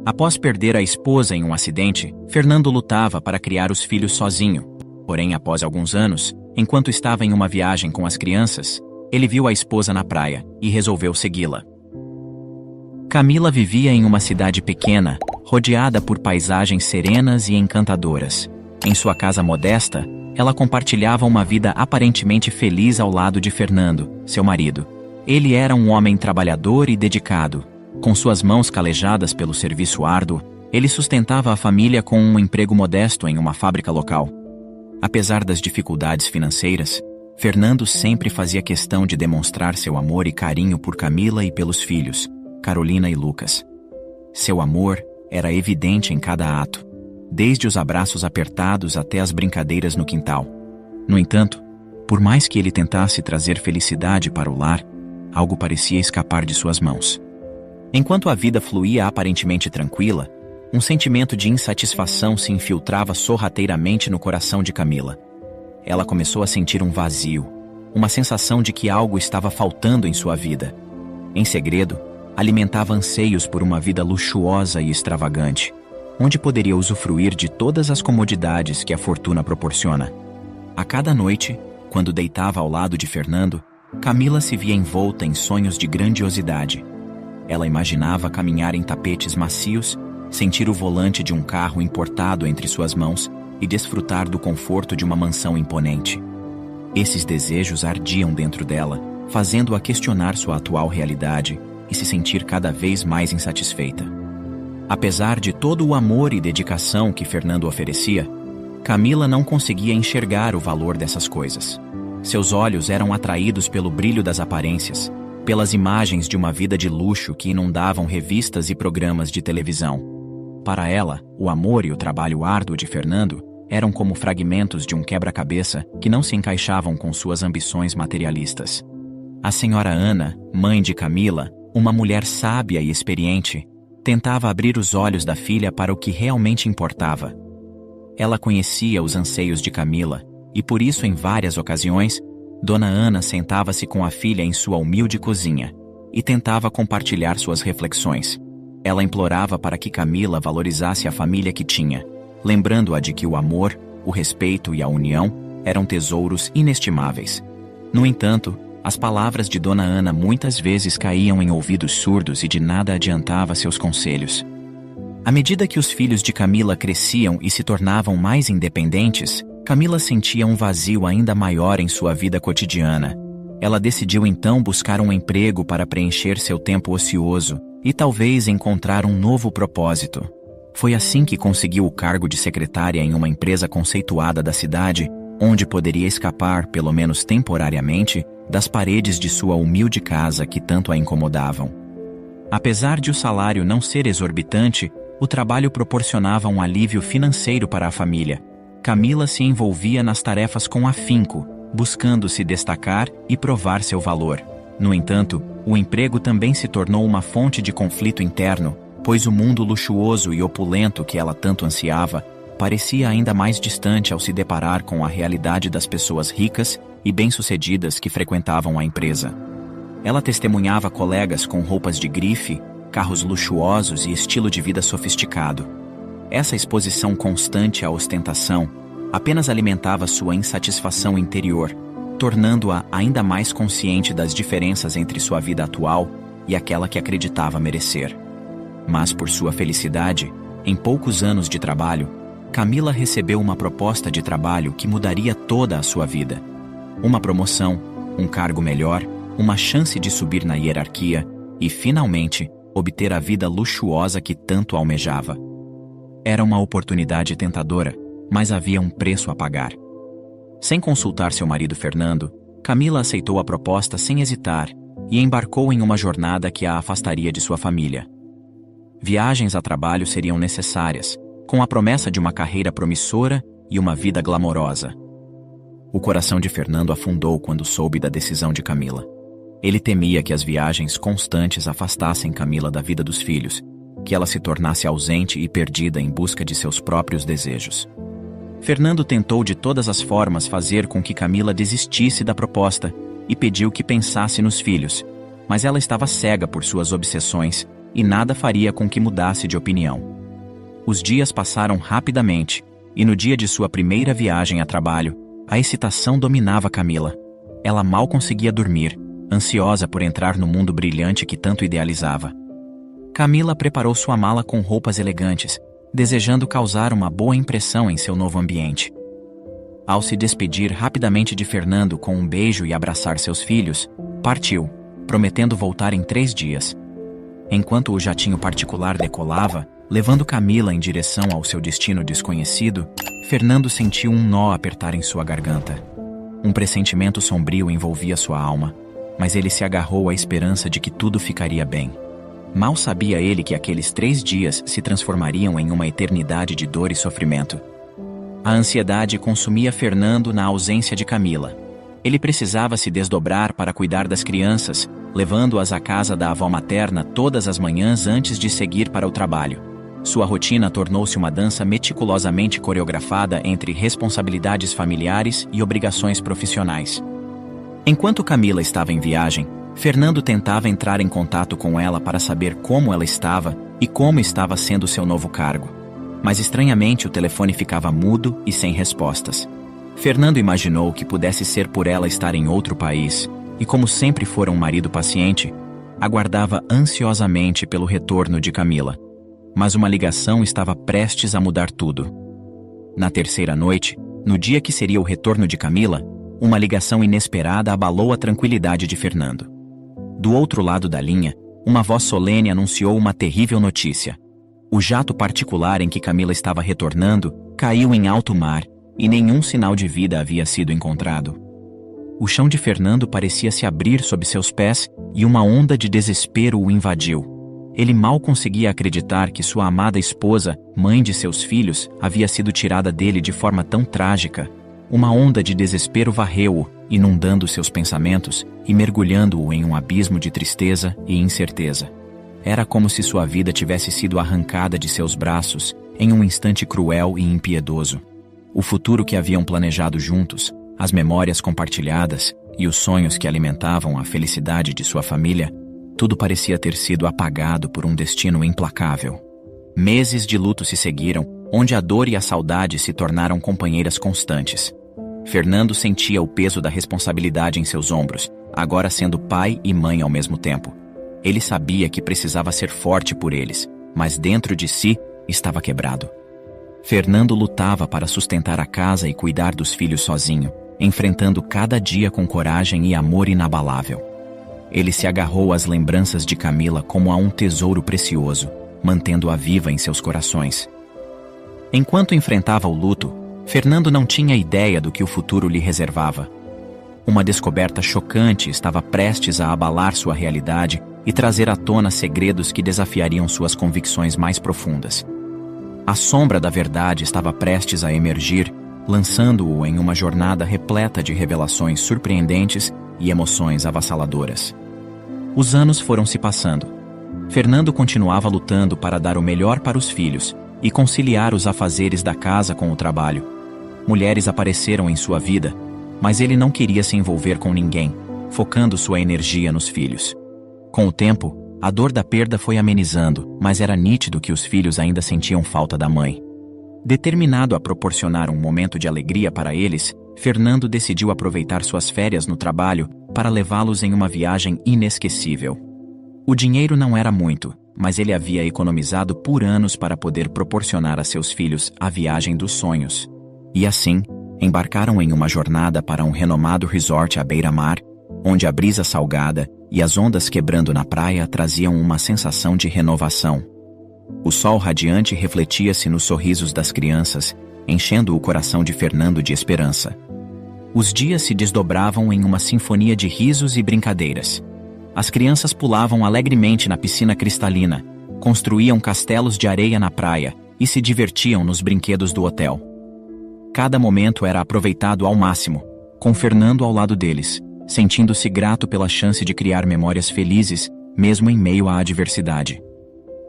Após perder a esposa em um acidente, Fernando lutava para criar os filhos sozinho. Porém, após alguns anos, enquanto estava em uma viagem com as crianças, ele viu a esposa na praia e resolveu segui-la. Camila vivia em uma cidade pequena, rodeada por paisagens serenas e encantadoras. Em sua casa modesta, ela compartilhava uma vida aparentemente feliz ao lado de Fernando, seu marido. Ele era um homem trabalhador e dedicado. Com suas mãos calejadas pelo serviço árduo, ele sustentava a família com um emprego modesto em uma fábrica local. Apesar das dificuldades financeiras, Fernando sempre fazia questão de demonstrar seu amor e carinho por Camila e pelos filhos, Carolina e Lucas. Seu amor era evidente em cada ato, desde os abraços apertados até as brincadeiras no quintal. No entanto, por mais que ele tentasse trazer felicidade para o lar, algo parecia escapar de suas mãos. Enquanto a vida fluía aparentemente tranquila, um sentimento de insatisfação se infiltrava sorrateiramente no coração de Camila. Ela começou a sentir um vazio, uma sensação de que algo estava faltando em sua vida. Em segredo, alimentava anseios por uma vida luxuosa e extravagante, onde poderia usufruir de todas as comodidades que a fortuna proporciona. A cada noite, quando deitava ao lado de Fernando, Camila se via envolta em sonhos de grandiosidade. Ela imaginava caminhar em tapetes macios, sentir o volante de um carro importado entre suas mãos e desfrutar do conforto de uma mansão imponente. Esses desejos ardiam dentro dela, fazendo-a questionar sua atual realidade e se sentir cada vez mais insatisfeita. Apesar de todo o amor e dedicação que Fernando oferecia, Camila não conseguia enxergar o valor dessas coisas. Seus olhos eram atraídos pelo brilho das aparências, pelas imagens de uma vida de luxo que inundavam revistas e programas de televisão. Para ela, o amor e o trabalho árduo de Fernando eram como fragmentos de um quebra-cabeça que não se encaixavam com suas ambições materialistas. A senhora Ana, mãe de Camila, uma mulher sábia e experiente, tentava abrir os olhos da filha para o que realmente importava. Ela conhecia os anseios de Camila e por isso, em várias ocasiões, Dona Ana sentava-se com a filha em sua humilde cozinha e tentava compartilhar suas reflexões. Ela implorava para que Camila valorizasse a família que tinha, lembrando-a de que o amor, o respeito e a união eram tesouros inestimáveis. No entanto, as palavras de Dona Ana muitas vezes caíam em ouvidos surdos e de nada adiantava seus conselhos. À medida que os filhos de Camila cresciam e se tornavam mais independentes, Camila sentia um vazio ainda maior em sua vida cotidiana. Ela decidiu então buscar um emprego para preencher seu tempo ocioso e talvez encontrar um novo propósito. Foi assim que conseguiu o cargo de secretária em uma empresa conceituada da cidade, onde poderia escapar, pelo menos temporariamente, das paredes de sua humilde casa que tanto a incomodavam. Apesar de o salário não ser exorbitante, o trabalho proporcionava um alívio financeiro para a família. Camila se envolvia nas tarefas com afinco, buscando se destacar e provar seu valor. No entanto, o emprego também se tornou uma fonte de conflito interno, pois o mundo luxuoso e opulento que ela tanto ansiava parecia ainda mais distante ao se deparar com a realidade das pessoas ricas e bem-sucedidas que frequentavam a empresa. Ela testemunhava colegas com roupas de grife, carros luxuosos e estilo de vida sofisticado. Essa exposição constante à ostentação apenas alimentava sua insatisfação interior, tornando-a ainda mais consciente das diferenças entre sua vida atual e aquela que acreditava merecer. Mas por sua felicidade, em poucos anos de trabalho, Camila recebeu uma proposta de trabalho que mudaria toda a sua vida. Uma promoção, um cargo melhor, uma chance de subir na hierarquia e, finalmente, obter a vida luxuosa que tanto almejava. Era uma oportunidade tentadora, mas havia um preço a pagar. Sem consultar seu marido Fernando, Camila aceitou a proposta sem hesitar e embarcou em uma jornada que a afastaria de sua família. Viagens a trabalho seriam necessárias, com a promessa de uma carreira promissora e uma vida glamourosa. O coração de Fernando afundou quando soube da decisão de Camila. Ele temia que as viagens constantes afastassem Camila da vida dos filhos, que ela se tornasse ausente e perdida em busca de seus próprios desejos. Fernando tentou de todas as formas fazer com que Camila desistisse da proposta e pediu que pensasse nos filhos, mas ela estava cega por suas obsessões e nada faria com que mudasse de opinião. Os dias passaram rapidamente, e no dia de sua primeira viagem a trabalho, a excitação dominava Camila. Ela mal conseguia dormir, ansiosa por entrar no mundo brilhante que tanto idealizava. Camila preparou sua mala com roupas elegantes, desejando causar uma boa impressão em seu novo ambiente. Ao se despedir rapidamente de Fernando com um beijo e abraçar seus filhos, partiu, prometendo voltar em 3 dias. Enquanto o jatinho particular decolava, levando Camila em direção ao seu destino desconhecido, Fernando sentiu um nó apertar em sua garganta. Um pressentimento sombrio envolvia sua alma, mas ele se agarrou à esperança de que tudo ficaria bem. Mal sabia ele que aqueles 3 dias se transformariam em uma eternidade de dor e sofrimento. A ansiedade consumia Fernando na ausência de Camila. Ele precisava se desdobrar para cuidar das crianças, levando-as à casa da avó materna todas as manhãs antes de seguir para o trabalho. Sua rotina tornou-se uma dança meticulosamente coreografada entre responsabilidades familiares e obrigações profissionais. Enquanto Camila estava em viagem, Fernando tentava entrar em contato com ela para saber como ela estava e como estava sendo seu novo cargo. Mas estranhamente o telefone ficava mudo e sem respostas. Fernando imaginou que pudesse ser por ela estar em outro país, e como sempre fora um marido paciente, aguardava ansiosamente pelo retorno de Camila. Mas uma ligação estava prestes a mudar tudo. Na terceira noite, no dia que seria o retorno de Camila, uma ligação inesperada abalou a tranquilidade de Fernando. Do outro lado da linha, uma voz solene anunciou uma terrível notícia. O jato particular em que Camila estava retornando caiu em alto mar e nenhum sinal de vida havia sido encontrado. O chão de Fernando parecia se abrir sob seus pés e uma onda de desespero o invadiu. Ele mal conseguia acreditar que sua amada esposa, mãe de seus filhos, havia sido tirada dele de forma tão trágica. Uma onda de desespero varreu-o, inundando seus pensamentos e mergulhando-o em um abismo de tristeza e incerteza. Era como se sua vida tivesse sido arrancada de seus braços em um instante cruel e impiedoso. O futuro que haviam planejado juntos, as memórias compartilhadas e os sonhos que alimentavam a felicidade de sua família, tudo parecia ter sido apagado por um destino implacável. Meses de luto se seguiram, onde a dor e a saudade se tornaram companheiras constantes. Fernando sentia o peso da responsabilidade em seus ombros, agora sendo pai e mãe ao mesmo tempo. Ele sabia que precisava ser forte por eles, mas dentro de si estava quebrado. Fernando lutava para sustentar a casa e cuidar dos filhos sozinho, enfrentando cada dia com coragem e amor inabalável. Ele se agarrou às lembranças de Camila como a um tesouro precioso, mantendo-a viva em seus corações. Enquanto enfrentava o luto, Fernando não tinha ideia do que o futuro lhe reservava. Uma descoberta chocante estava prestes a abalar sua realidade e trazer à tona segredos que desafiariam suas convicções mais profundas. A sombra da verdade estava prestes a emergir, lançando-o em uma jornada repleta de revelações surpreendentes e emoções avassaladoras. Os anos foram se passando. Fernando continuava lutando para dar o melhor para os filhos e conciliar os afazeres da casa com o trabalho. Mulheres apareceram em sua vida, mas ele não queria se envolver com ninguém, focando sua energia nos filhos. Com o tempo, a dor da perda foi amenizando, mas era nítido que os filhos ainda sentiam falta da mãe. Determinado a proporcionar um momento de alegria para eles, Fernando decidiu aproveitar suas férias no trabalho para levá-los em uma viagem inesquecível. O dinheiro não era muito, mas ele havia economizado por anos para poder proporcionar a seus filhos a viagem dos sonhos. E assim, embarcaram em uma jornada para um renomado resort à beira-mar, onde a brisa salgada e as ondas quebrando na praia traziam uma sensação de renovação. O sol radiante refletia-se nos sorrisos das crianças, enchendo o coração de Fernando de esperança. Os dias se desdobravam em uma sinfonia de risos e brincadeiras. As crianças pulavam alegremente na piscina cristalina, construíam castelos de areia na praia e se divertiam nos brinquedos do hotel. Cada momento era aproveitado ao máximo, com Fernando ao lado deles, sentindo-se grato pela chance de criar memórias felizes, mesmo em meio à adversidade.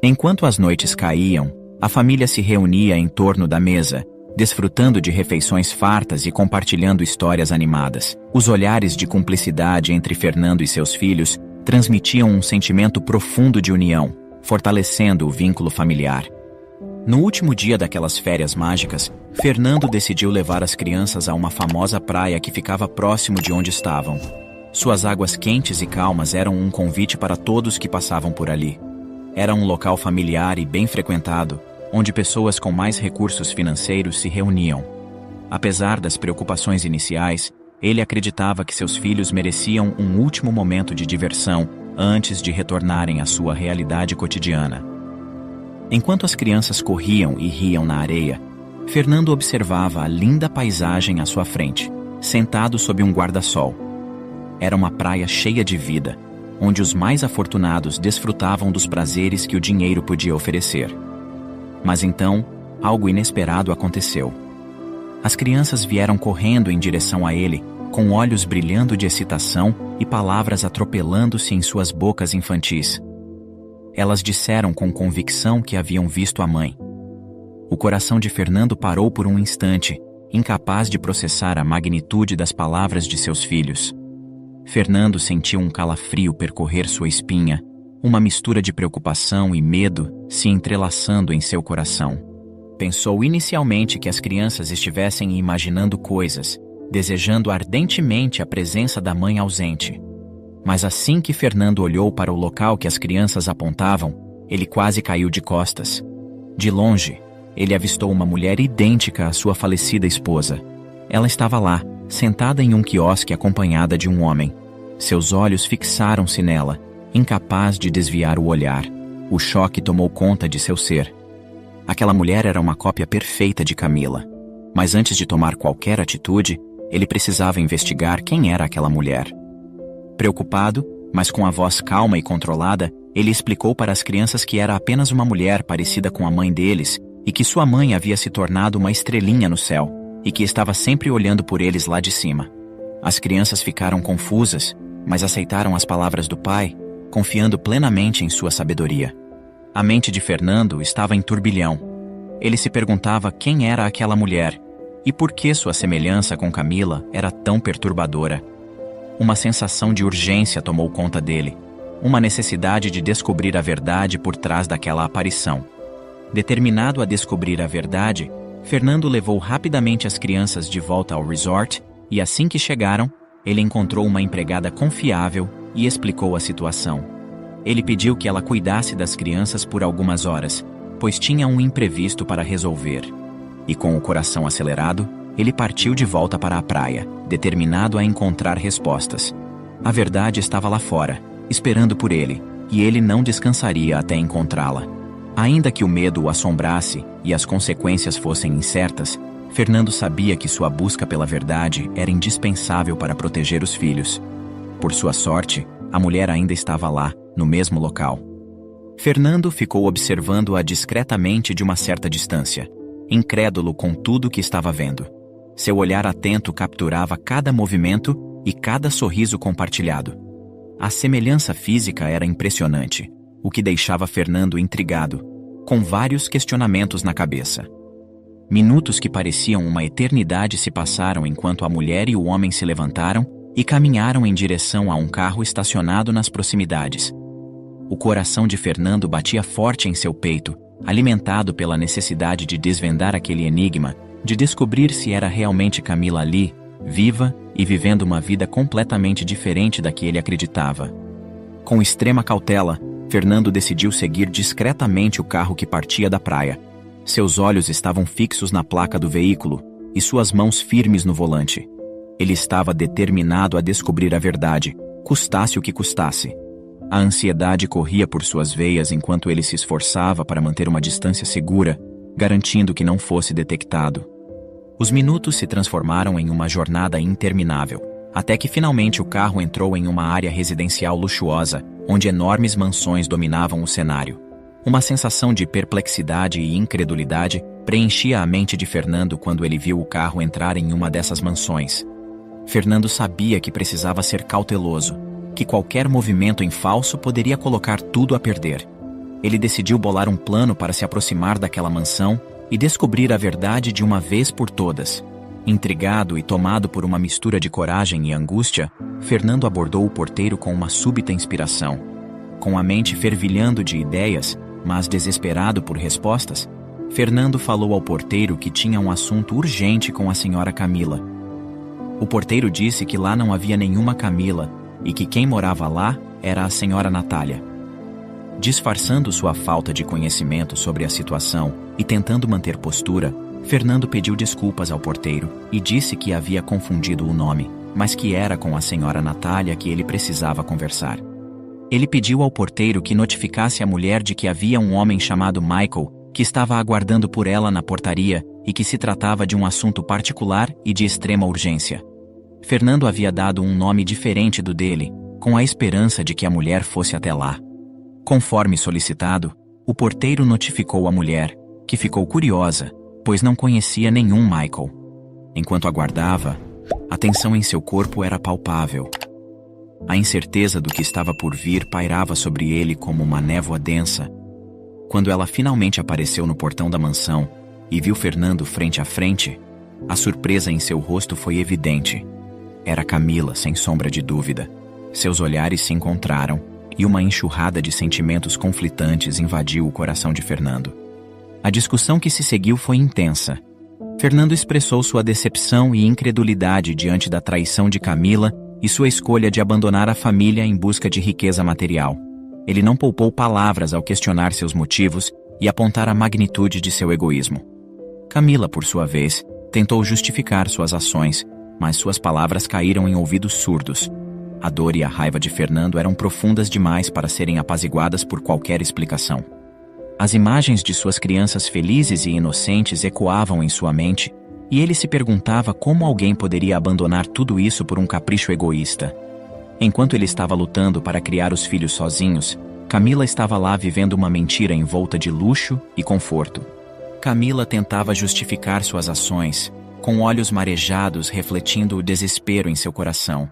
Enquanto as noites caíam, a família se reunia em torno da mesa, desfrutando de refeições fartas e compartilhando histórias animadas. Os olhares de cumplicidade entre Fernando e seus filhos transmitiam um sentimento profundo de união, fortalecendo o vínculo familiar. No último dia daquelas férias mágicas, Fernando decidiu levar as crianças a uma famosa praia que ficava próximo de onde estavam. Suas águas quentes e calmas eram um convite para todos que passavam por ali. Era um local familiar e bem frequentado, onde pessoas com mais recursos financeiros se reuniam. Apesar das preocupações iniciais, ele acreditava que seus filhos mereciam um último momento de diversão antes de retornarem à sua realidade cotidiana. Enquanto as crianças corriam e riam na areia, Fernando observava a linda paisagem à sua frente, sentado sob um guarda-sol. Era uma praia cheia de vida, onde os mais afortunados desfrutavam dos prazeres que o dinheiro podia oferecer. Mas então, algo inesperado aconteceu. As crianças vieram correndo em direção a ele, com olhos brilhando de excitação e palavras atropelando-se em suas bocas infantis. Elas disseram com convicção que haviam visto a mãe. O coração de Fernando parou por um instante, incapaz de processar a magnitude das palavras de seus filhos. Fernando sentiu um calafrio percorrer sua espinha, uma mistura de preocupação e medo se entrelaçando em seu coração. Pensou inicialmente que as crianças estivessem imaginando coisas, desejando ardentemente a presença da mãe ausente. Mas assim que Fernando olhou para o local que as crianças apontavam, ele quase caiu de costas. De longe, ele avistou uma mulher idêntica à sua falecida esposa. Ela estava lá, sentada em um quiosque acompanhada de um homem. Seus olhos fixaram-se nela, incapaz de desviar o olhar. O choque tomou conta de seu ser. Aquela mulher era uma cópia perfeita de Camila. Mas antes de tomar qualquer atitude, ele precisava investigar quem era aquela mulher. Preocupado, mas com a voz calma e controlada, ele explicou para as crianças que era apenas uma mulher parecida com a mãe deles e que sua mãe havia se tornado uma estrelinha no céu e que estava sempre olhando por eles lá de cima. As crianças ficaram confusas, mas aceitaram as palavras do pai, confiando plenamente em sua sabedoria. A mente de Fernando estava em turbilhão. Ele se perguntava quem era aquela mulher e por que sua semelhança com Camila era tão perturbadora. Uma sensação de urgência tomou conta dele, uma necessidade de descobrir a verdade por trás daquela aparição. Determinado a descobrir a verdade, Fernando levou rapidamente as crianças de volta ao resort e assim que chegaram, ele encontrou uma empregada confiável e explicou a situação. Ele pediu que ela cuidasse das crianças por algumas horas, pois tinha um imprevisto para resolver. E com o coração acelerado, ele partiu de volta para a praia, determinado a encontrar respostas. A verdade estava lá fora, esperando por ele, e ele não descansaria até encontrá-la. Ainda que o medo o assombrasse e as consequências fossem incertas, Fernando sabia que sua busca pela verdade era indispensável para proteger os filhos. Por sua sorte, a mulher ainda estava lá, no mesmo local. Fernando ficou observando-a discretamente de uma certa distância, incrédulo com tudo o que estava vendo. Seu olhar atento capturava cada movimento e cada sorriso compartilhado. A semelhança física era impressionante, o que deixava Fernando intrigado, com vários questionamentos na cabeça. Minutos que pareciam uma eternidade se passaram enquanto a mulher e o homem se levantaram e caminharam em direção a um carro estacionado nas proximidades. O coração de Fernando batia forte em seu peito, alimentado pela necessidade de desvendar aquele enigma, de descobrir se era realmente Camila ali, viva e vivendo uma vida completamente diferente da que ele acreditava. Com extrema cautela, Fernando decidiu seguir discretamente o carro que partia da praia. Seus olhos estavam fixos na placa do veículo e suas mãos firmes no volante. Ele estava determinado a descobrir a verdade, custasse o que custasse. A ansiedade corria por suas veias enquanto ele se esforçava para manter uma distância segura, garantindo que não fosse detectado. Os minutos se transformaram em uma jornada interminável, até que finalmente o carro entrou em uma área residencial luxuosa, onde enormes mansões dominavam o cenário. Uma sensação de perplexidade e incredulidade preenchia a mente de Fernando quando ele viu o carro entrar em uma dessas mansões. Fernando sabia que precisava ser cauteloso, que qualquer movimento em falso poderia colocar tudo a perder. Ele decidiu bolar um plano para se aproximar daquela mansão e descobrir a verdade de uma vez por todas. Intrigado e tomado por uma mistura de coragem e angústia, Fernando abordou o porteiro com uma súbita inspiração. Com a mente fervilhando de ideias, mas desesperado por respostas, Fernando falou ao porteiro que tinha um assunto urgente com a senhora Camila. O porteiro disse que lá não havia nenhuma Camila e que quem morava lá era a senhora Natália. Disfarçando sua falta de conhecimento sobre a situação e tentando manter postura, Fernando pediu desculpas ao porteiro e disse que havia confundido o nome, mas que era com a senhora Natália que ele precisava conversar. Ele pediu ao porteiro que notificasse a mulher de que havia um homem chamado Michael que estava aguardando por ela na portaria e que se tratava de um assunto particular e de extrema urgência. Fernando havia dado um nome diferente do dele, com a esperança de que a mulher fosse até lá. Conforme solicitado, o porteiro notificou a mulher, que ficou curiosa, pois não conhecia nenhum Michael. Enquanto aguardava, a tensão em seu corpo era palpável. A incerteza do que estava por vir pairava sobre ele como uma névoa densa. Quando ela finalmente apareceu no portão da mansão e viu Fernando frente a frente, a surpresa em seu rosto foi evidente. Era Camila, sem sombra de dúvida. Seus olhares se encontraram e uma enxurrada de sentimentos conflitantes invadiu o coração de Fernando. A discussão que se seguiu foi intensa. Fernando expressou sua decepção e incredulidade diante da traição de Camila e sua escolha de abandonar a família em busca de riqueza material. Ele não poupou palavras ao questionar seus motivos e apontar a magnitude de seu egoísmo. Camila, por sua vez, tentou justificar suas ações, mas suas palavras caíram em ouvidos surdos. A dor e a raiva de Fernando eram profundas demais para serem apaziguadas por qualquer explicação. As imagens de suas crianças felizes e inocentes ecoavam em sua mente, e ele se perguntava como alguém poderia abandonar tudo isso por um capricho egoísta. Enquanto ele estava lutando para criar os filhos sozinhos, Camila estava lá vivendo uma mentira envolta de luxo e conforto. Camila tentava justificar suas ações, com olhos marejados refletindo o desespero em seu coração.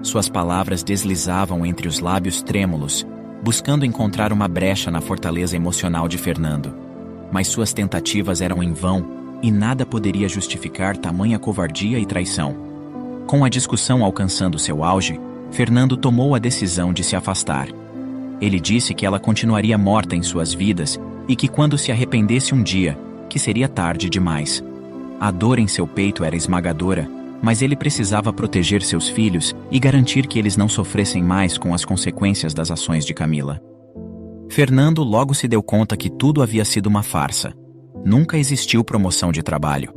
Suas palavras deslizavam entre os lábios trêmulos, buscando encontrar uma brecha na fortaleza emocional de Fernando. Mas suas tentativas eram em vão, e nada poderia justificar tamanha covardia e traição. Com a discussão alcançando seu auge, Fernando tomou a decisão de se afastar. Ele disse que ela continuaria morta em suas vidas e que quando se arrependesse um dia, que seria tarde demais. A dor em seu peito era esmagadora, mas ele precisava proteger seus filhos e garantir que eles não sofressem mais com as consequências das ações de Camila. Fernando logo se deu conta que tudo havia sido uma farsa. Nunca existiu promoção de trabalho.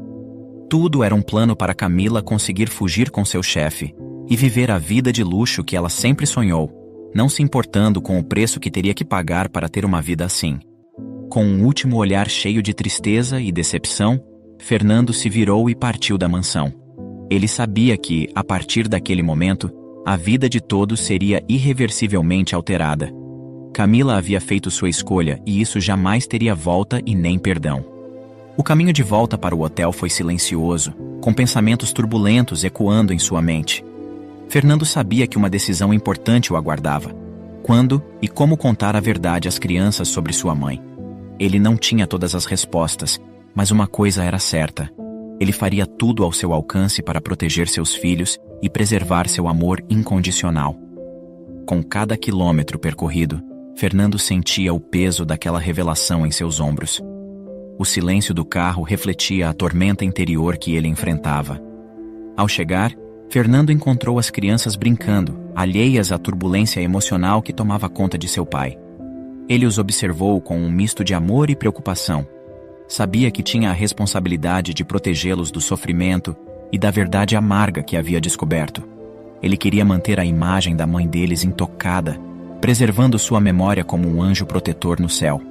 Tudo era um plano para Camila conseguir fugir com seu chefe e viver a vida de luxo que ela sempre sonhou, não se importando com o preço que teria que pagar para ter uma vida assim. Com um último olhar cheio de tristeza e decepção, Fernando se virou e partiu da mansão. Ele sabia que, a partir daquele momento, a vida de todos seria irreversivelmente alterada. Camila havia feito sua escolha e isso jamais teria volta e nem perdão. O caminho de volta para o hotel foi silencioso, com pensamentos turbulentos ecoando em sua mente. Fernando sabia que uma decisão importante o aguardava. Quando e como contar a verdade às crianças sobre sua mãe? Ele não tinha todas as respostas, mas uma coisa era certa. Ele faria tudo ao seu alcance para proteger seus filhos e preservar seu amor incondicional. Com cada quilômetro percorrido, Fernando sentia o peso daquela revelação em seus ombros. O silêncio do carro refletia a tormenta interior que ele enfrentava. Ao chegar, Fernando encontrou as crianças brincando, alheias à turbulência emocional que tomava conta de seu pai. Ele os observou com um misto de amor e preocupação. Sabia que tinha a responsabilidade de protegê-los do sofrimento e da verdade amarga que havia descoberto. Ele queria manter a imagem da mãe deles intocada, preservando sua memória como um anjo protetor no céu.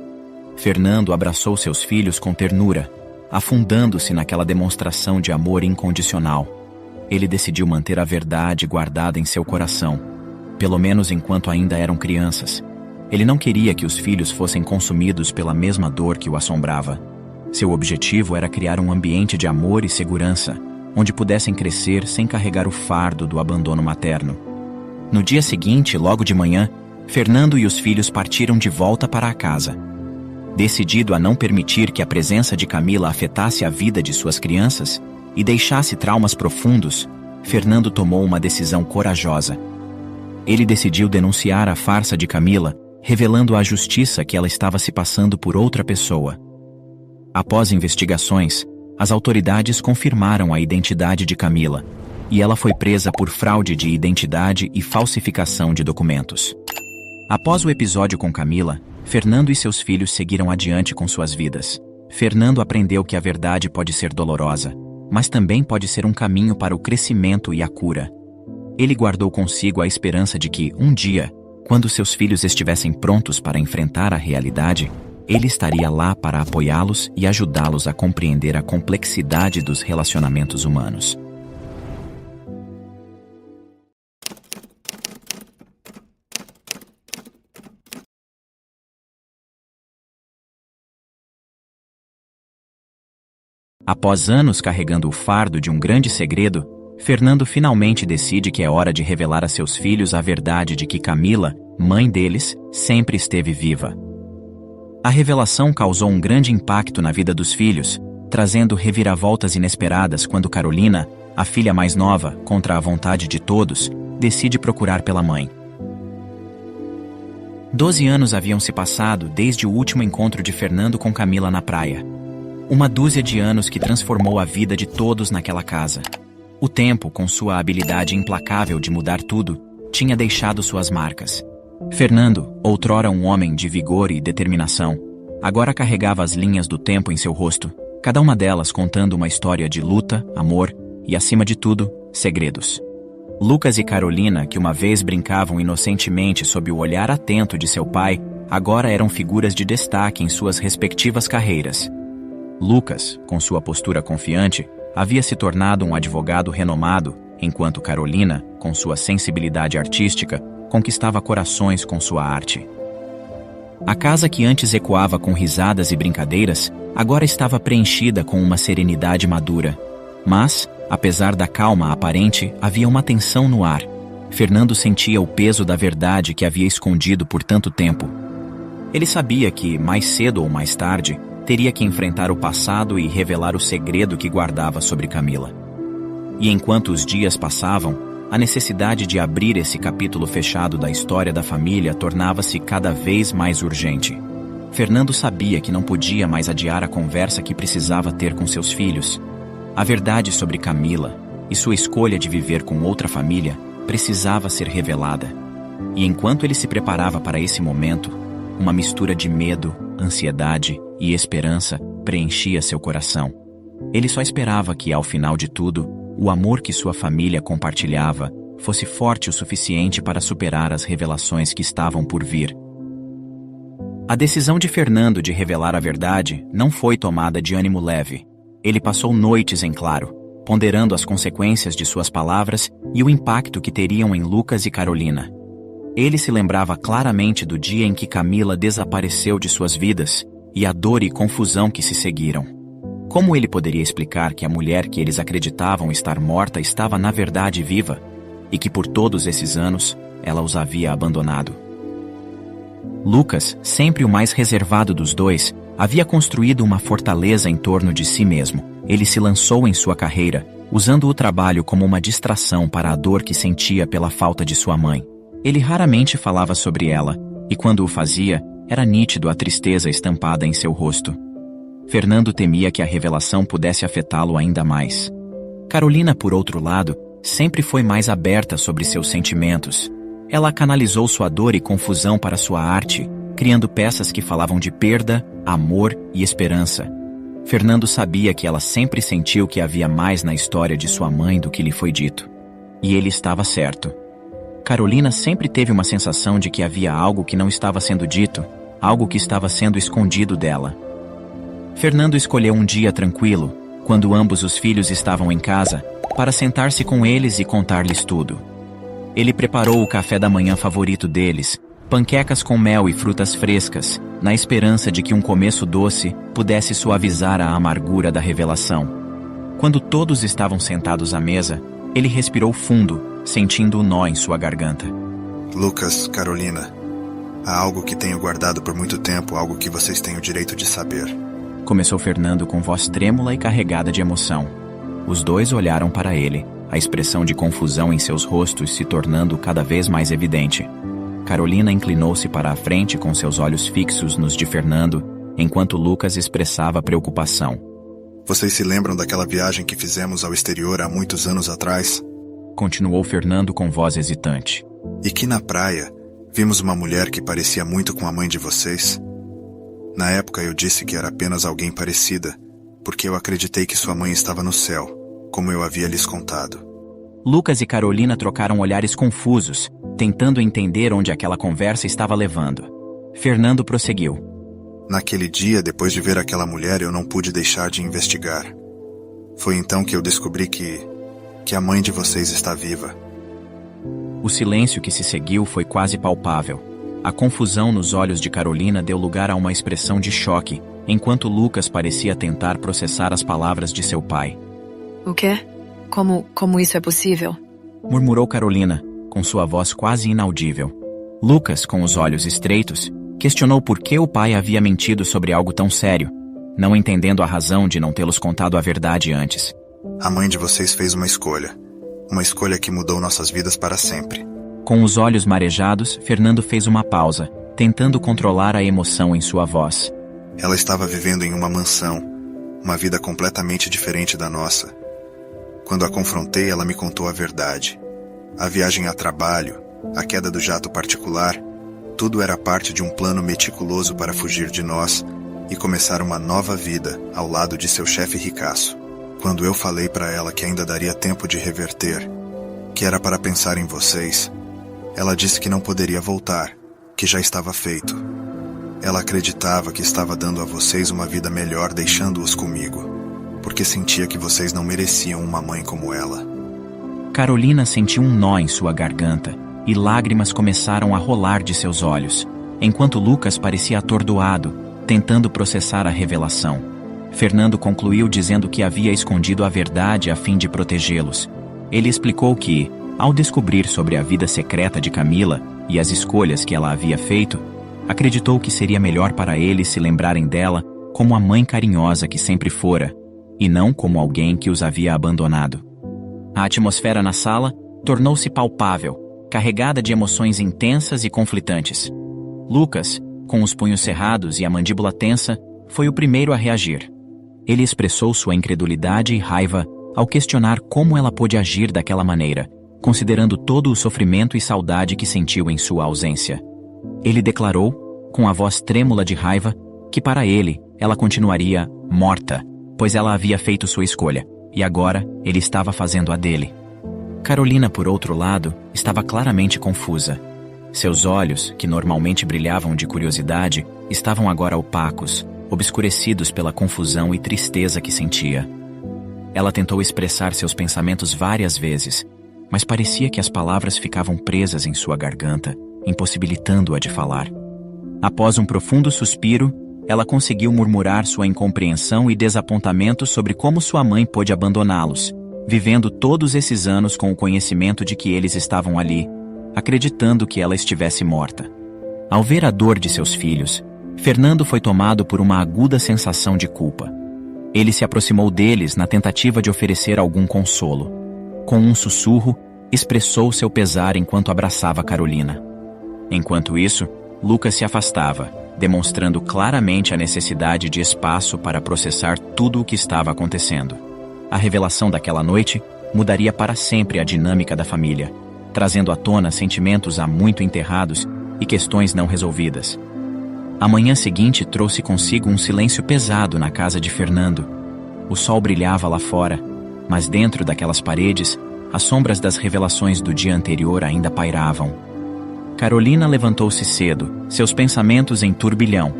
Fernando abraçou seus filhos com ternura, afundando-se naquela demonstração de amor incondicional. Ele decidiu manter a verdade guardada em seu coração, pelo menos enquanto ainda eram crianças. Ele não queria que os filhos fossem consumidos pela mesma dor que o assombrava. Seu objetivo era criar um ambiente de amor e segurança, onde pudessem crescer sem carregar o fardo do abandono materno. No dia seguinte, logo de manhã, Fernando e os filhos partiram de volta para a casa. Decidido a não permitir que a presença de Camila afetasse a vida de suas crianças e deixasse traumas profundos, Fernando tomou uma decisão corajosa. Ele decidiu denunciar a farsa de Camila revelando à justiça que ela estava se passando por outra pessoa. Após investigações, as autoridades confirmaram a identidade de Camila, e ela foi presa por fraude de identidade e falsificação de documentos. Após o episódio com Camila, Fernando e seus filhos seguiram adiante com suas vidas. Fernando aprendeu que a verdade pode ser dolorosa, mas também pode ser um caminho para o crescimento e a cura. Ele guardou consigo a esperança de que, um dia, quando seus filhos estivessem prontos para enfrentar a realidade, ele estaria lá para apoiá-los e ajudá-los a compreender a complexidade dos relacionamentos humanos. Após anos carregando o fardo de um grande segredo, Fernando finalmente decide que é hora de revelar a seus filhos a verdade de que Camila, mãe deles, sempre esteve viva. A revelação causou um grande impacto na vida dos filhos, trazendo reviravoltas inesperadas quando Carolina, a filha mais nova, contra a vontade de todos, decide procurar pela mãe. 12 anos haviam se passado desde o último encontro de Fernando com Camila na praia. Uma dúzia de anos que transformou a vida de todos naquela casa. O tempo, com sua habilidade implacável de mudar tudo, tinha deixado suas marcas. Fernando, outrora um homem de vigor e determinação, agora carregava as linhas do tempo em seu rosto, cada uma delas contando uma história de luta, amor e, acima de tudo, segredos. Lucas e Carolina, que uma vez brincavam inocentemente sob o olhar atento de seu pai, agora eram figuras de destaque em suas respectivas carreiras. Lucas, com sua postura confiante, havia se tornado um advogado renomado, enquanto Carolina, com sua sensibilidade artística, conquistava corações com sua arte. A casa que antes ecoava com risadas e brincadeiras, agora estava preenchida com uma serenidade madura. Mas, apesar da calma aparente, havia uma tensão no ar. Fernando sentia o peso da verdade que havia escondido por tanto tempo. Ele sabia que, mais cedo ou mais tarde, teria que enfrentar o passado e revelar o segredo que guardava sobre Camila. E enquanto os dias passavam, a necessidade de abrir esse capítulo fechado da história da família tornava-se cada vez mais urgente. Fernando sabia que não podia mais adiar a conversa que precisava ter com seus filhos. A verdade sobre Camila e sua escolha de viver com outra família precisava ser revelada. E enquanto ele se preparava para esse momento, uma mistura de medo, ansiedade e esperança preenchia seu coração. Ele só esperava que, ao final de tudo, o amor que sua família compartilhava fosse forte o suficiente para superar as revelações que estavam por vir. A decisão de Fernando de revelar a verdade não foi tomada de ânimo leve. Ele passou noites em claro, ponderando as consequências de suas palavras e o impacto que teriam em Lucas e Carolina. Ele se lembrava claramente do dia em que Camila desapareceu de suas vidas e a dor e confusão que se seguiram. Como ele poderia explicar que a mulher que eles acreditavam estar morta estava na verdade viva e que por todos esses anos ela os havia abandonado? Lucas, sempre o mais reservado dos dois, havia construído uma fortaleza em torno de si mesmo. Ele se lançou em sua carreira, usando o trabalho como uma distração para a dor que sentia pela falta de sua mãe. Ele raramente falava sobre ela, e quando o fazia, era nítido a tristeza estampada em seu rosto. Fernando temia que a revelação pudesse afetá-lo ainda mais. Carolina, por outro lado, sempre foi mais aberta sobre seus sentimentos. Ela canalizou sua dor e confusão para sua arte, criando peças que falavam de perda, amor e esperança. Fernando sabia que ela sempre sentiu que havia mais na história de sua mãe do que lhe foi dito. E ele estava certo. Carolina sempre teve uma sensação de que havia algo que não estava sendo dito, algo que estava sendo escondido dela. Fernando escolheu um dia tranquilo, quando ambos os filhos estavam em casa, para sentar-se com eles e contar-lhes tudo. Ele preparou o café da manhã favorito deles, panquecas com mel e frutas frescas, na esperança de que um começo doce pudesse suavizar a amargura da revelação. Quando todos estavam sentados à mesa, ele respirou fundo, sentindo o nó em sua garganta. Lucas, Carolina, há algo que tenho guardado por muito tempo, algo que vocês têm o direito de saber. Começou Fernando com voz trêmula e carregada de emoção. Os dois olharam para ele, a expressão de confusão em seus rostos se tornando cada vez mais evidente. Carolina inclinou-se para a frente com seus olhos fixos nos de Fernando, enquanto Lucas expressava preocupação. Vocês se lembram daquela viagem que fizemos ao exterior há muitos anos atrás? Continuou Fernando com voz hesitante. E que na praia vimos uma mulher que parecia muito com a mãe de vocês? Na época eu disse que era apenas alguém parecida, porque eu acreditei que sua mãe estava no céu, como eu havia lhes contado. Lucas e Carolina trocaram olhares confusos, tentando entender onde aquela conversa estava levando. Fernando prosseguiu. Naquele dia, depois de ver aquela mulher, eu não pude deixar de investigar. Foi então que eu descobri que a mãe de vocês está viva. O silêncio que se seguiu foi quase palpável. A confusão nos olhos de Carolina deu lugar a uma expressão de choque, enquanto Lucas parecia tentar processar as palavras de seu pai. O quê? Como isso é possível? Murmurou Carolina, com sua voz quase inaudível. Lucas, com os olhos estreitos, questionou por que o pai havia mentido sobre algo tão sério, não entendendo a razão de não tê-los contado a verdade antes. A mãe de vocês fez uma escolha que mudou nossas vidas para sempre. Com os olhos marejados, Fernando fez uma pausa, tentando controlar a emoção em sua voz. Ela estava vivendo em uma mansão, uma vida completamente diferente da nossa. Quando a confrontei, ela me contou a verdade. A viagem a trabalho, a queda do jato particular, tudo era parte de um plano meticuloso para fugir de nós e começar uma nova vida ao lado de seu chefe ricaço. Quando eu falei para ela que ainda daria tempo de reverter, que era para pensar em vocês, ela disse que não poderia voltar, que já estava feito. Ela acreditava que estava dando a vocês uma vida melhor deixando-os comigo, porque sentia que vocês não mereciam uma mãe como ela. Carolina sentiu um nó em sua garganta, e lágrimas começaram a rolar de seus olhos, enquanto Lucas parecia atordoado, tentando processar a revelação. Fernando concluiu dizendo que havia escondido a verdade a fim de protegê-los. Ele explicou que, ao descobrir sobre a vida secreta de Camila e as escolhas que ela havia feito, acreditou que seria melhor para eles se lembrarem dela como a mãe carinhosa que sempre fora, e não como alguém que os havia abandonado. A atmosfera na sala tornou-se palpável, carregada de emoções intensas e conflitantes. Lucas, com os punhos cerrados e a mandíbula tensa, foi o primeiro a reagir. Ele expressou sua incredulidade e raiva ao questionar como ela pôde agir daquela maneira, considerando todo o sofrimento e saudade que sentiu em sua ausência. Ele declarou, com a voz trêmula de raiva, que para ele, ela continuaria morta, pois ela havia feito sua escolha, e agora ele estava fazendo a dele. Carolina, por outro lado, estava claramente confusa. Seus olhos, que normalmente brilhavam de curiosidade, estavam agora opacos, obscurecidos pela confusão e tristeza que sentia. Ela tentou expressar seus pensamentos várias vezes, mas parecia que as palavras ficavam presas em sua garganta, impossibilitando-a de falar. Após um profundo suspiro, ela conseguiu murmurar sua incompreensão e desapontamento sobre como sua mãe pôde abandoná-los, vivendo todos esses anos com o conhecimento de que eles estavam ali, acreditando que ela estivesse morta. Ao ver a dor de seus filhos, Fernando foi tomado por uma aguda sensação de culpa. Ele se aproximou deles na tentativa de oferecer algum consolo. Com um sussurro, expressou seu pesar enquanto abraçava Carolina. Enquanto isso, Lucas se afastava, demonstrando claramente a necessidade de espaço para processar tudo o que estava acontecendo. A revelação daquela noite mudaria para sempre a dinâmica da família, trazendo à tona sentimentos há muito enterrados e questões não resolvidas. A manhã seguinte trouxe consigo um silêncio pesado na casa de Fernando. O sol brilhava lá fora, mas dentro daquelas paredes, as sombras das revelações do dia anterior ainda pairavam. Carolina levantou-se cedo, seus pensamentos em turbilhão.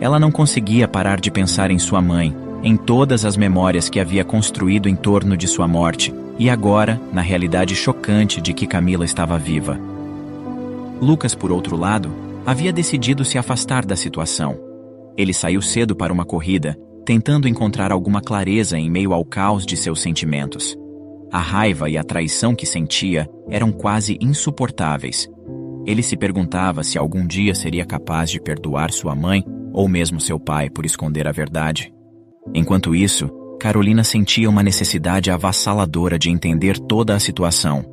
Ela não conseguia parar de pensar em sua mãe, em todas as memórias que havia construído em torno de sua morte, e agora, na realidade chocante de que Camila estava viva. Lucas, por outro lado, havia decidido se afastar da situação. Ele saiu cedo para uma corrida, tentando encontrar alguma clareza em meio ao caos de seus sentimentos. A raiva e a traição que sentia eram quase insuportáveis. Ele se perguntava se algum dia seria capaz de perdoar sua mãe ou mesmo seu pai por esconder a verdade. Enquanto isso, Carolina sentia uma necessidade avassaladora de entender toda a situação.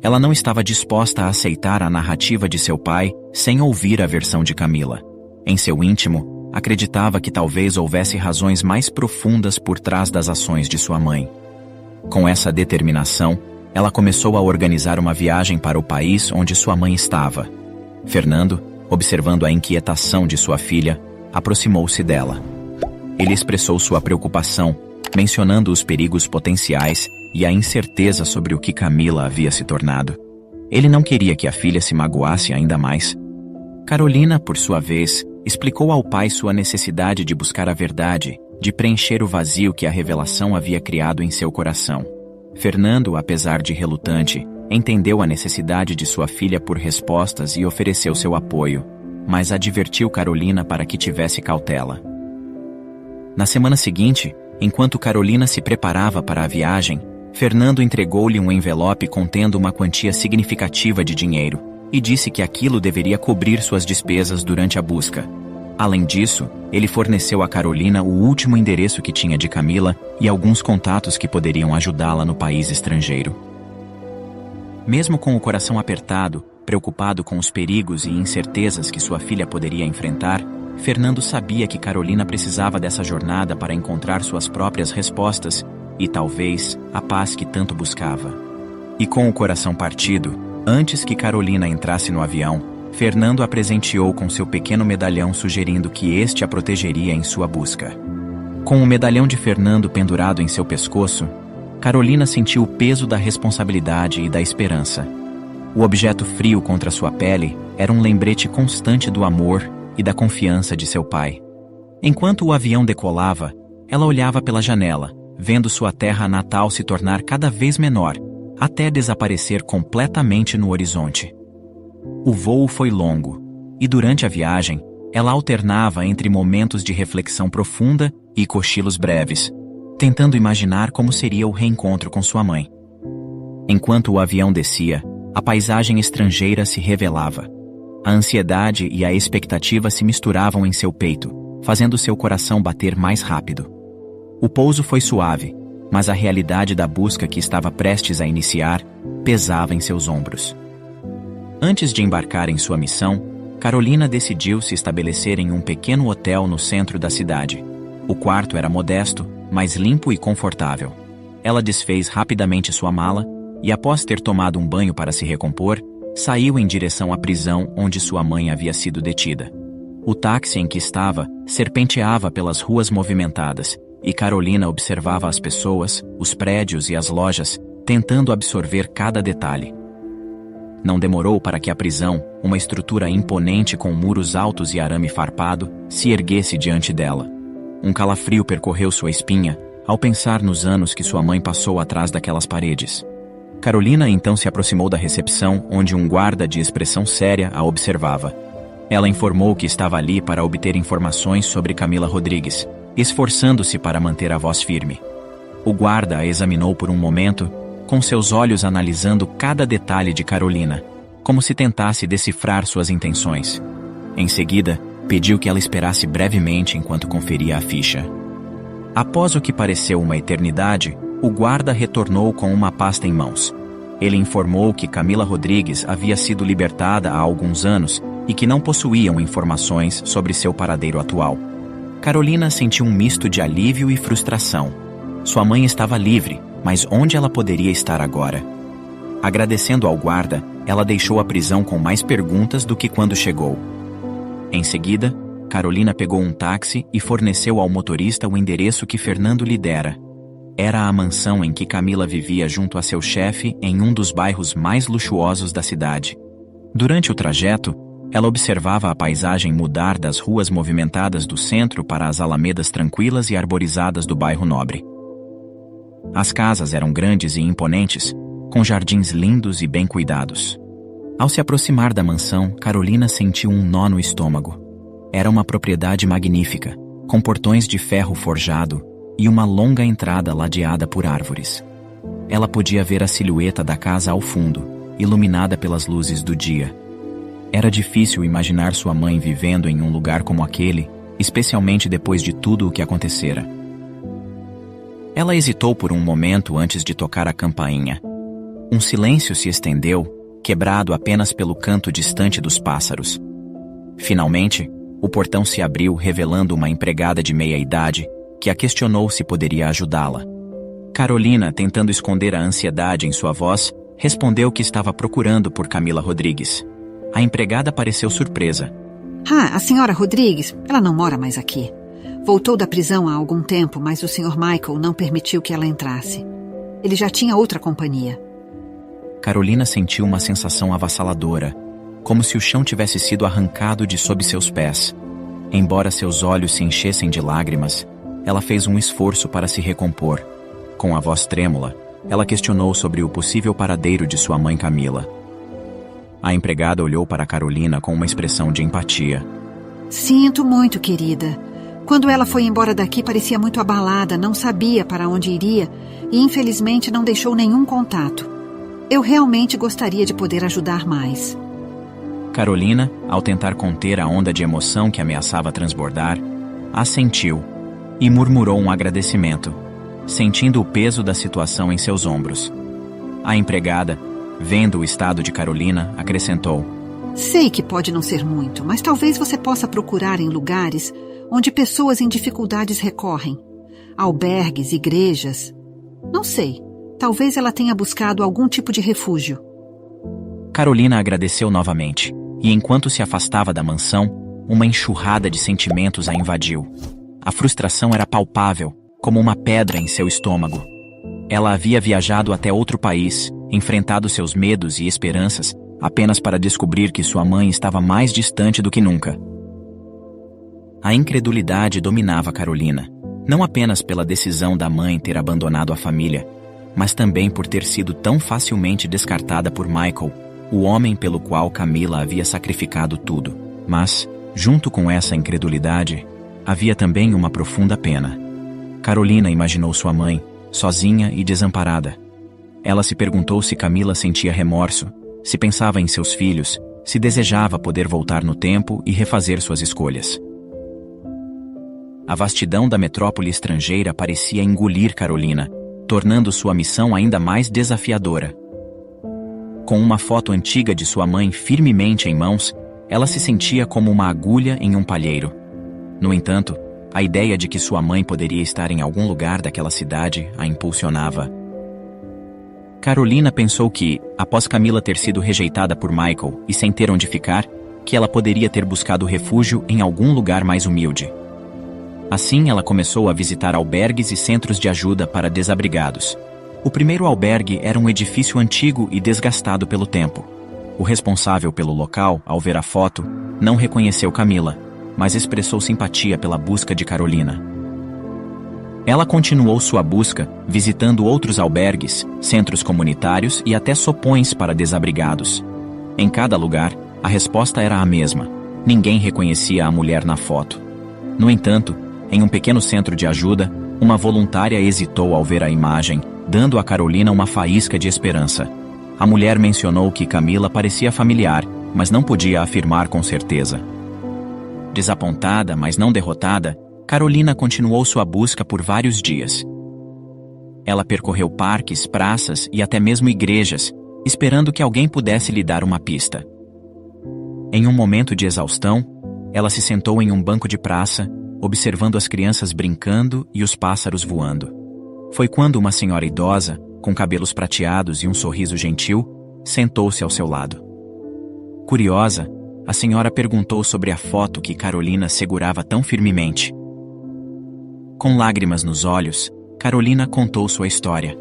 ela não estava disposta a aceitar a narrativa de seu pai sem ouvir a versão de Camila. Em seu íntimo, acreditava que talvez houvesse razões mais profundas por trás das ações de sua mãe. Com essa determinação, ela começou a organizar uma viagem para o país onde sua mãe estava. Fernando, observando a inquietação de sua filha, aproximou-se dela. Ele expressou sua preocupação, mencionando os perigos potenciais e a incerteza sobre o que Camila havia se tornado. Ele não queria que a filha se magoasse ainda mais. Carolina, por sua vez, explicou ao pai sua necessidade de buscar a verdade, de preencher o vazio que a revelação havia criado em seu coração. Fernando, apesar de relutante, entendeu a necessidade de sua filha por respostas e ofereceu seu apoio, mas advertiu Carolina para que tivesse cautela. Na semana seguinte, enquanto Carolina se preparava para a viagem, Fernando entregou-lhe um envelope contendo uma quantia significativa de dinheiro e disse que aquilo deveria cobrir suas despesas durante a busca. Além disso, ele forneceu a Carolina o último endereço que tinha de Camila e alguns contatos que poderiam ajudá-la no país estrangeiro. Mesmo com o coração apertado, preocupado com os perigos e incertezas que sua filha poderia enfrentar, Fernando sabia que Carolina precisava dessa jornada para encontrar suas próprias respostas e, talvez, a paz que tanto buscava. E com o coração partido, antes que Carolina entrasse no avião, Fernando a presenteou com seu pequeno medalhão, sugerindo que este a protegeria em sua busca. Com o medalhão de Fernando pendurado em seu pescoço, Carolina sentiu o peso da responsabilidade e da esperança. O objeto frio contra sua pele era um lembrete constante do amor e da confiança de seu pai. Enquanto o avião decolava, ela olhava pela janela, vendo sua terra natal se tornar cada vez menor, até desaparecer completamente no horizonte. O voo foi longo, e durante a viagem, ela alternava entre momentos de reflexão profunda e cochilos breves, tentando imaginar como seria o reencontro com sua mãe. Enquanto o avião descia, a paisagem estrangeira se revelava. A ansiedade e a expectativa se misturavam em seu peito, fazendo seu coração bater mais rápido. O pouso foi suave, mas a realidade da busca que estava prestes a iniciar pesava em seus ombros. Antes de embarcar em sua missão, Carolina decidiu se estabelecer em um pequeno hotel no centro da cidade. O quarto era modesto, mas limpo e confortável. Ela desfez rapidamente sua mala e, após ter tomado um banho para se recompor, saiu em direção à prisão onde sua mãe havia sido detida. O táxi em que estava serpenteava pelas ruas movimentadas, e Carolina observava as pessoas, os prédios e as lojas, tentando absorver cada detalhe. Não demorou para que a prisão, uma estrutura imponente com muros altos e arame farpado, se erguesse diante dela. Um calafrio percorreu sua espinha ao pensar nos anos que sua mãe passou atrás daquelas paredes. Carolina então se aproximou da recepção, onde um guarda de expressão séria a observava. Ela informou que estava ali para obter informações sobre Camila Rodrigues, esforçando-se para manter a voz firme. O guarda a examinou por um momento, com seus olhos analisando cada detalhe de Carolina, como se tentasse decifrar suas intenções. Em seguida, pediu que ela esperasse brevemente enquanto conferia a ficha. Após o que pareceu uma eternidade, o guarda retornou com uma pasta em mãos. Ele informou que Camila Rodrigues havia sido libertada há alguns anos e que não possuíam informações sobre seu paradeiro atual. Carolina sentiu um misto de alívio e frustração. Sua mãe estava livre, mas onde ela poderia estar agora? Agradecendo ao guarda, ela deixou a prisão com mais perguntas do que quando chegou. Em seguida, Carolina pegou um táxi e forneceu ao motorista o endereço que Fernando lhe dera. Era a mansão em que Camila vivia junto a seu chefe em um dos bairros mais luxuosos da cidade. Durante o trajeto, ela observava a paisagem mudar das ruas movimentadas do centro para as alamedas tranquilas e arborizadas do bairro nobre. As casas eram grandes e imponentes, com jardins lindos e bem cuidados. Ao se aproximar da mansão, Carolina sentiu um nó no estômago. Era uma propriedade magnífica, com portões de ferro forjado e uma longa entrada ladeada por árvores. Ela podia ver a silhueta da casa ao fundo, iluminada pelas luzes do dia. Era difícil imaginar sua mãe vivendo em um lugar como aquele, especialmente depois de tudo o que acontecera. Ela hesitou por um momento antes de tocar a campainha. Um silêncio se estendeu, quebrado apenas pelo canto distante dos pássaros. Finalmente, o portão se abriu, revelando uma empregada de meia-idade que a questionou se poderia ajudá-la. Carolina, tentando esconder a ansiedade em sua voz, respondeu que estava procurando por Camila Rodrigues. A empregada pareceu surpresa. A senhora Rodrigues, ela não mora mais aqui. Voltou da prisão há algum tempo, mas o Sr. Michael não permitiu que ela entrasse. Ele já tinha outra companhia. Carolina sentiu uma sensação avassaladora, como se o chão tivesse sido arrancado de sob seus pés. Embora seus olhos se enchessem de lágrimas, ela fez um esforço para se recompor. Com a voz trêmula, ela questionou sobre o possível paradeiro de sua mãe Camila. A empregada olhou para Carolina com uma expressão de empatia. Sinto muito, querida. Quando ela foi embora daqui, parecia muito abalada, não sabia para onde iria e, infelizmente, não deixou nenhum contato. Eu realmente gostaria de poder ajudar mais. Carolina, ao tentar conter a onda de emoção que ameaçava transbordar, assentiu e murmurou um agradecimento, sentindo o peso da situação em seus ombros. A empregada, vendo o estado de Carolina, acrescentou: Sei que pode não ser muito, mas talvez você possa procurar em lugares onde pessoas em dificuldades recorrem. Albergues, igrejas. Não sei, talvez ela tenha buscado algum tipo de refúgio. Carolina agradeceu novamente, e enquanto se afastava da mansão, uma enxurrada de sentimentos a invadiu. A frustração era palpável, como uma pedra em seu estômago. Ela havia viajado até outro país, enfrentado seus medos e esperanças, apenas para descobrir que sua mãe estava mais distante do que nunca. A incredulidade dominava Carolina, não apenas pela decisão da mãe ter abandonado a família, mas também por ter sido tão facilmente descartada por Michael, o homem pelo qual Camila havia sacrificado tudo. Mas, junto com essa incredulidade, havia também uma profunda pena. Carolina imaginou sua mãe, sozinha e desamparada. Ela se perguntou se Camila sentia remorso, se pensava em seus filhos, se desejava poder voltar no tempo e refazer suas escolhas. A vastidão da metrópole estrangeira parecia engolir Carolina, tornando sua missão ainda mais desafiadora. Com uma foto antiga de sua mãe firmemente em mãos, ela se sentia como uma agulha em um palheiro. No entanto, a ideia de que sua mãe poderia estar em algum lugar daquela cidade a impulsionava. Carolina pensou que, após Camila ter sido rejeitada por Michael e sem ter onde ficar, que ela poderia ter buscado refúgio em algum lugar mais humilde. Assim, ela começou a visitar albergues e centros de ajuda para desabrigados. O primeiro albergue era um edifício antigo e desgastado pelo tempo. O responsável pelo local, ao ver a foto, não reconheceu Camila, mas expressou simpatia pela busca de Carolina. Ela continuou sua busca, visitando outros albergues, centros comunitários e até sopões para desabrigados. Em cada lugar, a resposta era a mesma. Ninguém reconhecia a mulher na foto. No entanto, em um pequeno centro de ajuda, uma voluntária hesitou ao ver a imagem, dando a Carolina uma faísca de esperança. A mulher mencionou que Camila parecia familiar, mas não podia afirmar com certeza. Desapontada, mas não derrotada, Carolina continuou sua busca por vários dias. Ela percorreu parques, praças e até mesmo igrejas, esperando que alguém pudesse lhe dar uma pista. Em um momento de exaustão, ela se sentou em um banco de praça, observando as crianças brincando e os pássaros voando. Foi quando uma senhora idosa, com cabelos prateados e um sorriso gentil, sentou-se ao seu lado. Curiosa, a senhora perguntou sobre a foto que Carolina segurava tão firmemente. Com lágrimas nos olhos, Carolina contou sua história.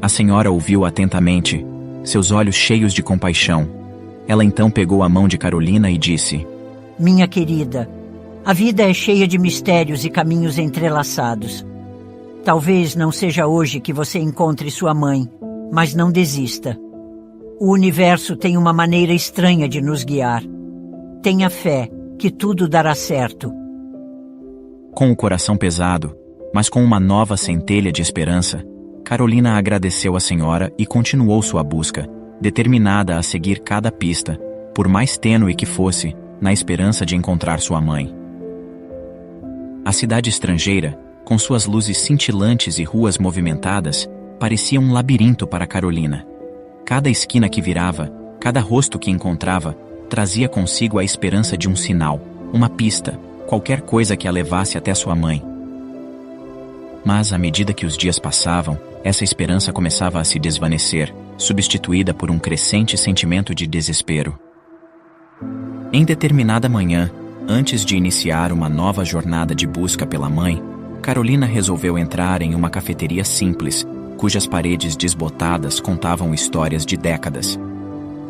A senhora ouviu atentamente, seus olhos cheios de compaixão. Ela então pegou a mão de Carolina e disse: Minha querida, a vida é cheia de mistérios e caminhos entrelaçados. Talvez não seja hoje que você encontre sua mãe, mas não desista. O universo tem uma maneira estranha de nos guiar. Tenha fé que tudo dará certo. Com o coração pesado, mas com uma nova centelha de esperança, Carolina agradeceu à senhora e continuou sua busca, determinada a seguir cada pista, por mais tênue que fosse, na esperança de encontrar sua mãe. A cidade estrangeira, com suas luzes cintilantes e ruas movimentadas, parecia um labirinto para Carolina. Cada esquina que virava, cada rosto que encontrava, trazia consigo a esperança de um sinal, uma pista, qualquer coisa que a levasse até sua mãe. Mas, à medida que os dias passavam, essa esperança começava a se desvanecer, substituída por um crescente sentimento de desespero. Em determinada manhã, antes de iniciar uma nova jornada de busca pela mãe, Carolina resolveu entrar em uma cafeteria simples, cujas paredes desbotadas contavam histórias de décadas.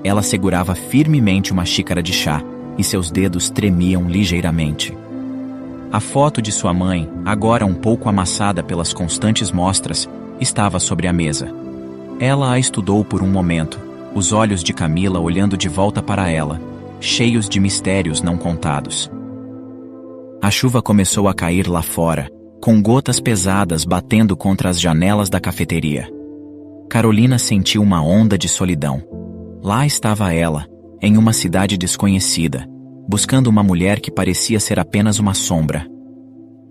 Ela segurava firmemente uma xícara de chá e seus dedos tremiam ligeiramente. A foto de sua mãe, agora um pouco amassada pelas constantes mostras, estava sobre a mesa. Ela a estudou por um momento, os olhos de Camila olhando de volta para ela, cheios de mistérios não contados. A chuva começou a cair lá fora, com gotas pesadas batendo contra as janelas da cafeteria. Carolina sentiu uma onda de solidão. Lá estava ela, em uma cidade desconhecida, buscando uma mulher que parecia ser apenas uma sombra.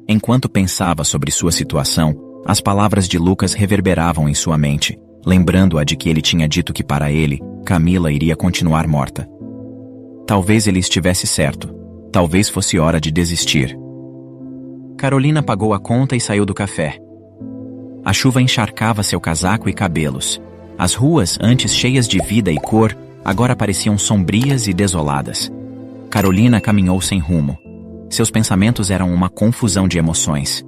Enquanto pensava sobre sua situação, as palavras de Lucas reverberavam em sua mente, lembrando-a de que ele tinha dito que para ele, Camila iria continuar morta. Talvez ele estivesse certo. Talvez fosse hora de desistir. Carolina pagou a conta e saiu do café. A chuva encharcava seu casaco e cabelos. As ruas, antes cheias de vida e cor, agora pareciam sombrias e desoladas. Carolina caminhou sem rumo. Seus pensamentos eram uma confusão de emoções.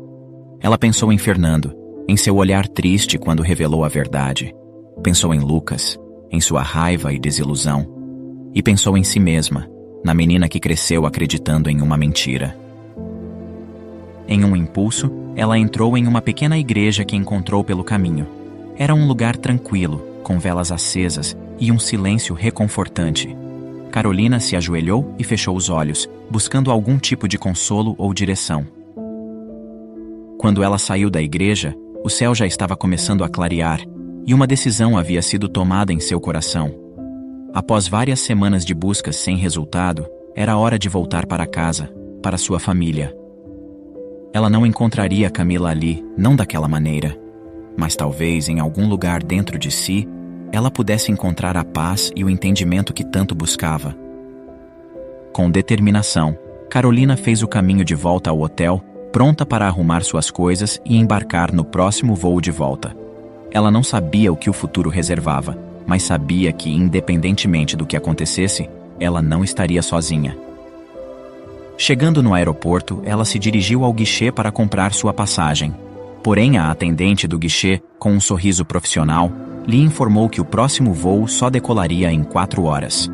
Ela pensou em Fernando, em seu olhar triste quando revelou a verdade. Pensou em Lucas, em sua raiva e desilusão. E pensou em si mesma, na menina que cresceu acreditando em uma mentira. Em um impulso, ela entrou em uma pequena igreja que encontrou pelo caminho. Era um lugar tranquilo, com velas acesas e um silêncio reconfortante. Carolina se ajoelhou e fechou os olhos, buscando algum tipo de consolo ou direção. Quando ela saiu da igreja, o céu já estava começando a clarear, e uma decisão havia sido tomada em seu coração. Após várias semanas de buscas sem resultado, era hora de voltar para casa, para sua família. Ela não encontraria Camila ali, não daquela maneira. Mas talvez, em algum lugar dentro de si, ela pudesse encontrar a paz e o entendimento que tanto buscava. Com determinação, Carolina fez o caminho de volta ao hotel, pronta para arrumar suas coisas e embarcar no próximo voo de volta. Ela não sabia o que o futuro reservava, mas sabia que, independentemente do que acontecesse, ela não estaria sozinha. Chegando no aeroporto, ela se dirigiu ao guichê para comprar sua passagem. Porém, a atendente do guichê, com um sorriso profissional, lhe informou que o próximo voo só decolaria em 4 horas.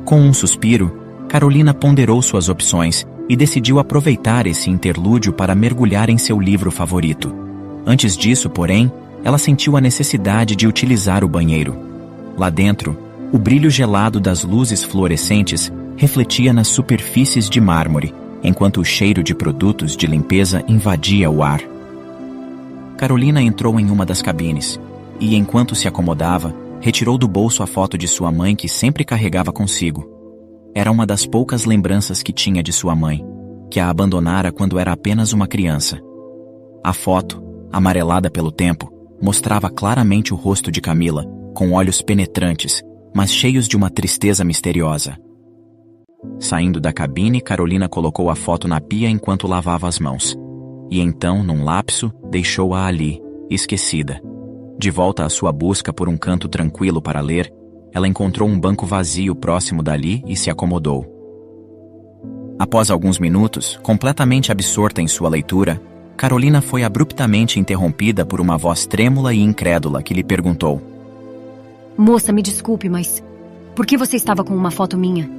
Com um suspiro, Carolina ponderou suas opções e decidiu aproveitar esse interlúdio para mergulhar em seu livro favorito. Antes disso, porém, ela sentiu a necessidade de utilizar o banheiro. Lá dentro, o brilho gelado das luzes fluorescentes refletia nas superfícies de mármore, enquanto o cheiro de produtos de limpeza invadia o ar. Carolina entrou em uma das cabines e, enquanto se acomodava, retirou do bolso a foto de sua mãe que sempre carregava consigo. Era uma das poucas lembranças que tinha de sua mãe, que a abandonara quando era apenas uma criança. A foto, amarelada pelo tempo, mostrava claramente o rosto de Camila, com olhos penetrantes, mas cheios de uma tristeza misteriosa. Saindo da cabine, Carolina colocou a foto na pia enquanto lavava as mãos. E então, num lapso, deixou-a ali, esquecida. De volta à sua busca por um canto tranquilo para ler, ela encontrou um banco vazio próximo dali e se acomodou. Após alguns minutos, completamente absorta em sua leitura, Carolina foi abruptamente interrompida por uma voz trêmula e incrédula que lhe perguntou: Moça, me desculpe, mas por que você estava com uma foto minha?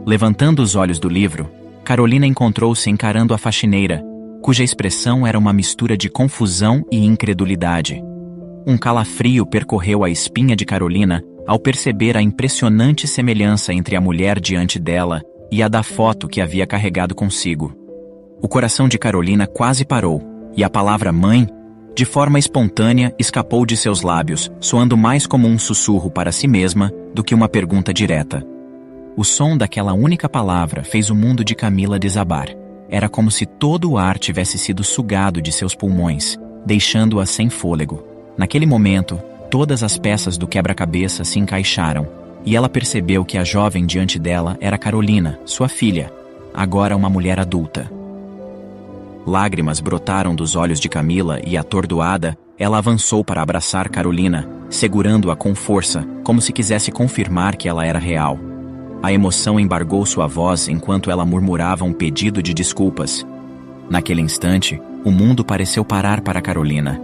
Levantando os olhos do livro, Carolina encontrou-se encarando a faxineira, cuja expressão era uma mistura de confusão e incredulidade. Um calafrio percorreu a espinha de Carolina ao perceber a impressionante semelhança entre a mulher diante dela e a da foto que havia carregado consigo. O coração de Carolina quase parou, e a palavra mãe, de forma espontânea, escapou de seus lábios, soando mais como um sussurro para si mesma do que uma pergunta direta. O som daquela única palavra fez o mundo de Camila desabar. Era como se todo o ar tivesse sido sugado de seus pulmões, deixando-a sem fôlego. Naquele momento, todas as peças do quebra-cabeça se encaixaram, e ela percebeu que a jovem diante dela era Carolina, sua filha, agora uma mulher adulta. Lágrimas brotaram dos olhos de Camila e, atordoada, ela avançou para abraçar Carolina, segurando-a com força, como se quisesse confirmar que ela era real. A emoção embargou sua voz enquanto ela murmurava um pedido de desculpas. Naquele instante, o mundo pareceu parar para Carolina.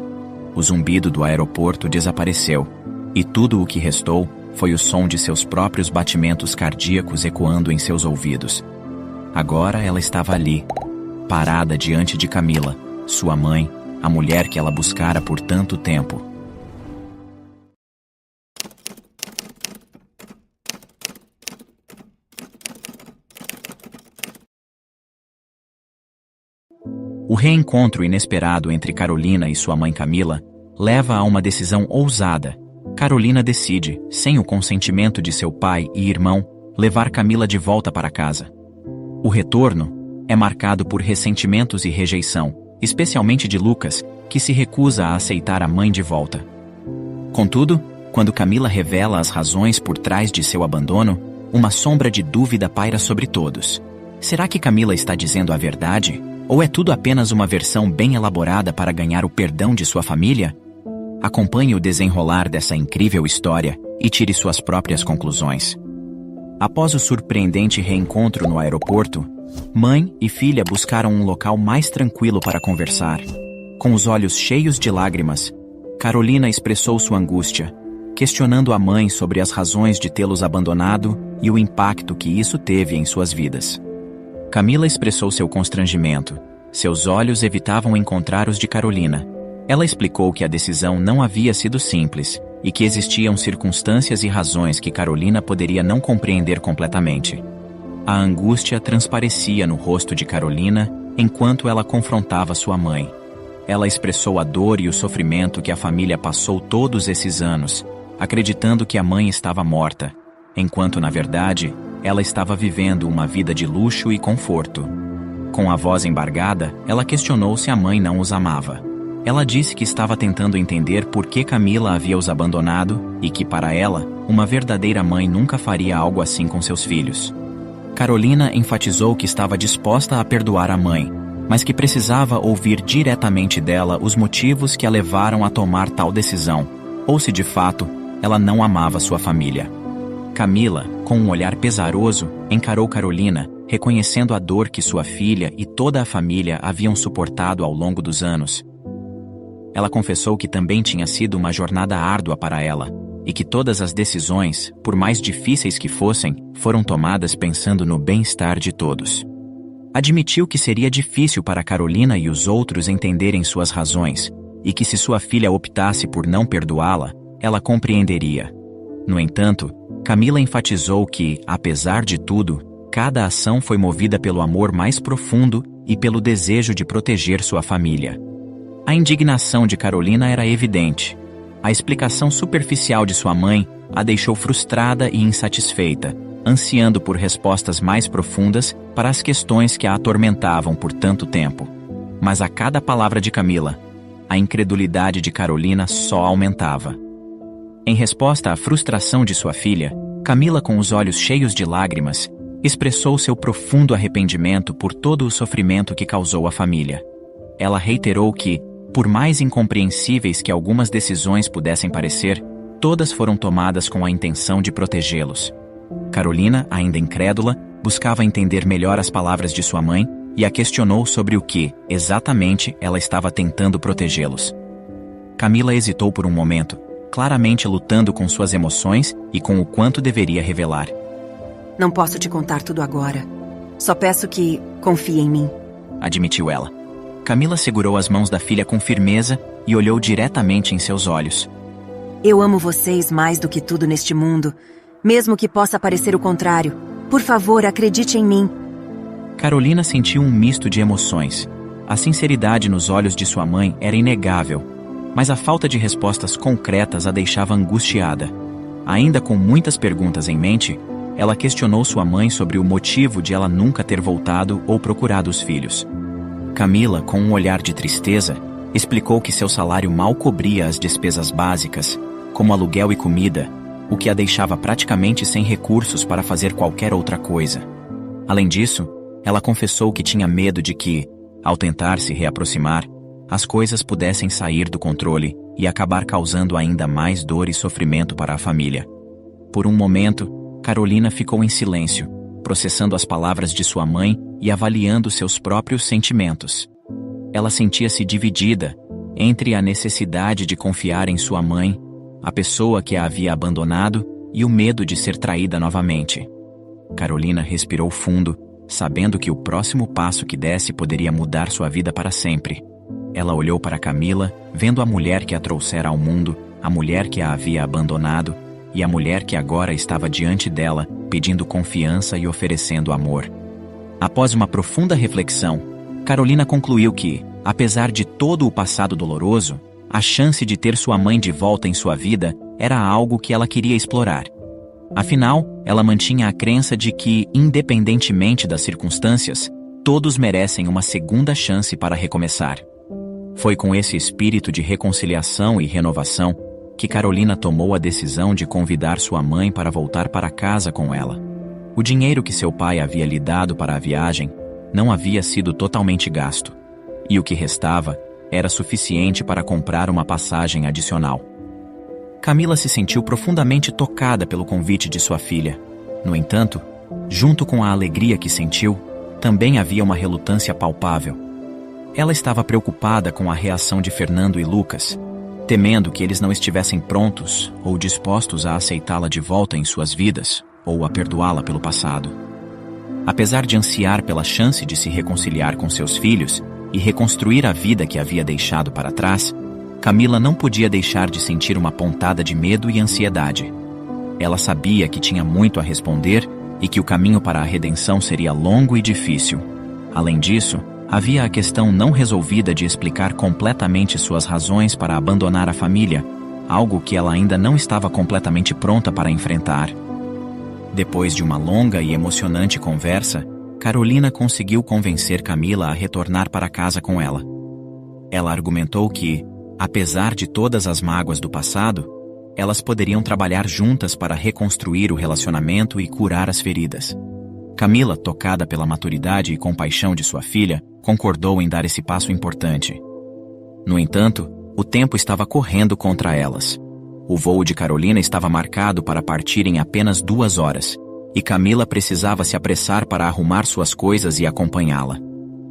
O zumbido do aeroporto desapareceu, e tudo o que restou foi o som de seus próprios batimentos cardíacos ecoando em seus ouvidos. Agora ela estava ali, parada diante de Camila, sua mãe, a mulher que ela buscara por tanto tempo. O reencontro inesperado entre Carolina e sua mãe Camila leva a uma decisão ousada. Carolina decide, sem o consentimento de seu pai e irmão, levar Camila de volta para casa. O retorno é marcado por ressentimentos e rejeição, especialmente de Lucas, que se recusa a aceitar a mãe de volta. Contudo, quando Camila revela as razões por trás de seu abandono, uma sombra de dúvida paira sobre todos. Será que Camila está dizendo a verdade? Ou é tudo apenas uma versão bem elaborada para ganhar o perdão de sua família? Acompanhe o desenrolar dessa incrível história e tire suas próprias conclusões. Após o surpreendente reencontro no aeroporto, mãe e filha buscaram um local mais tranquilo para conversar. Com os olhos cheios de lágrimas, Carolina expressou sua angústia, questionando a mãe sobre as razões de tê-los abandonado e o impacto que isso teve em suas vidas. Camila expressou seu constrangimento. Seus olhos evitavam encontrar os de Carolina. Ela explicou que a decisão não havia sido simples e que existiam circunstâncias e razões que Carolina poderia não compreender completamente. A angústia transparecia no rosto de Carolina enquanto ela confrontava sua mãe. Ela expressou a dor e o sofrimento que a família passou todos esses anos, acreditando que a mãe estava morta, enquanto, na verdade, ela estava vivendo uma vida de luxo e conforto. Com a voz embargada, ela questionou se a mãe não os amava. Ela disse que estava tentando entender por que Camila havia os abandonado e que, para ela, uma verdadeira mãe nunca faria algo assim com seus filhos. Carolina enfatizou que estava disposta a perdoar a mãe, mas que precisava ouvir diretamente dela os motivos que a levaram a tomar tal decisão, ou se de fato ela não amava sua família. Camila, com um olhar pesaroso, encarou Carolina, reconhecendo a dor que sua filha e toda a família haviam suportado ao longo dos anos. Ela confessou que também tinha sido uma jornada árdua para ela, e que todas as decisões, por mais difíceis que fossem, foram tomadas pensando no bem-estar de todos. Admitiu que seria difícil para Carolina e os outros entenderem suas razões, e que se sua filha optasse por não perdoá-la, ela compreenderia. No entanto, Camila enfatizou que, apesar de tudo, cada ação foi movida pelo amor mais profundo e pelo desejo de proteger sua família. A indignação de Carolina era evidente. A explicação superficial de sua mãe a deixou frustrada e insatisfeita, ansiando por respostas mais profundas para as questões que a atormentavam por tanto tempo. Mas a cada palavra de Camila, a incredulidade de Carolina só aumentava. Em resposta à frustração de sua filha, Camila, com os olhos cheios de lágrimas, expressou seu profundo arrependimento por todo o sofrimento que causou à família. Ela reiterou que, por mais incompreensíveis que algumas decisões pudessem parecer, todas foram tomadas com a intenção de protegê-los. Carolina, ainda incrédula, buscava entender melhor as palavras de sua mãe e a questionou sobre o que, exatamente, ela estava tentando protegê-los. Camila hesitou por um momento, claramente lutando com suas emoções e com o quanto deveria revelar. Não posso te contar tudo agora. Só peço que confie em mim, admitiu ela. Camila segurou as mãos da filha com firmeza e olhou diretamente em seus olhos. Eu amo vocês mais do que tudo neste mundo, mesmo que possa parecer o contrário. Por favor, acredite em mim. Carolina sentiu um misto de emoções. A sinceridade nos olhos de sua mãe era inegável, mas a falta de respostas concretas a deixava angustiada. Ainda com muitas perguntas em mente, ela questionou sua mãe sobre o motivo de ela nunca ter voltado ou procurado os filhos. Camila, com um olhar de tristeza, explicou que seu salário mal cobria as despesas básicas, como aluguel e comida, o que a deixava praticamente sem recursos para fazer qualquer outra coisa. Além disso, ela confessou que tinha medo de que, ao tentar se reaproximar, as coisas pudessem sair do controle e acabar causando ainda mais dor e sofrimento para a família. Por um momento, Carolina ficou em silêncio, processando as palavras de sua mãe e avaliando seus próprios sentimentos. Ela sentia-se dividida entre a necessidade de confiar em sua mãe, a pessoa que a havia abandonado, e o medo de ser traída novamente. Carolina respirou fundo, sabendo que o próximo passo que desse poderia mudar sua vida para sempre. Ela olhou para Camila, vendo a mulher que a trouxera ao mundo, a mulher que a havia abandonado, e a mulher que agora estava diante dela, pedindo confiança e oferecendo amor. Após uma profunda reflexão, Carolina concluiu que, apesar de todo o passado doloroso, a chance de ter sua mãe de volta em sua vida era algo que ela queria explorar. Afinal, ela mantinha a crença de que, independentemente das circunstâncias, todos merecem uma segunda chance para recomeçar. Foi com esse espírito de reconciliação e renovação que Carolina tomou a decisão de convidar sua mãe para voltar para casa com ela. O dinheiro que seu pai havia lhe dado para a viagem não havia sido totalmente gasto, e o que restava era suficiente para comprar uma passagem adicional. Camila se sentiu profundamente tocada pelo convite de sua filha. No entanto, junto com a alegria que sentiu, também havia uma relutância palpável. Ela estava preocupada com a reação de Fernando e Lucas, temendo que eles não estivessem prontos ou dispostos a aceitá-la de volta em suas vidas ou a perdoá-la pelo passado. Apesar de ansiar pela chance de se reconciliar com seus filhos e reconstruir a vida que havia deixado para trás, Camila não podia deixar de sentir uma pontada de medo e ansiedade. Ela sabia que tinha muito a responder e que o caminho para a redenção seria longo e difícil. Além disso, havia a questão não resolvida de explicar completamente suas razões para abandonar a família, algo que ela ainda não estava completamente pronta para enfrentar. Depois de uma longa e emocionante conversa, Carolina conseguiu convencer Camila a retornar para casa com ela. Ela argumentou que, apesar de todas as mágoas do passado, elas poderiam trabalhar juntas para reconstruir o relacionamento e curar as feridas. Camila, tocada pela maturidade e compaixão de sua filha, concordou em dar esse passo importante. No entanto, o tempo estava correndo contra elas. O voo de Carolina estava marcado para partir em apenas 2 horas, e Camila precisava se apressar para arrumar suas coisas e acompanhá-la.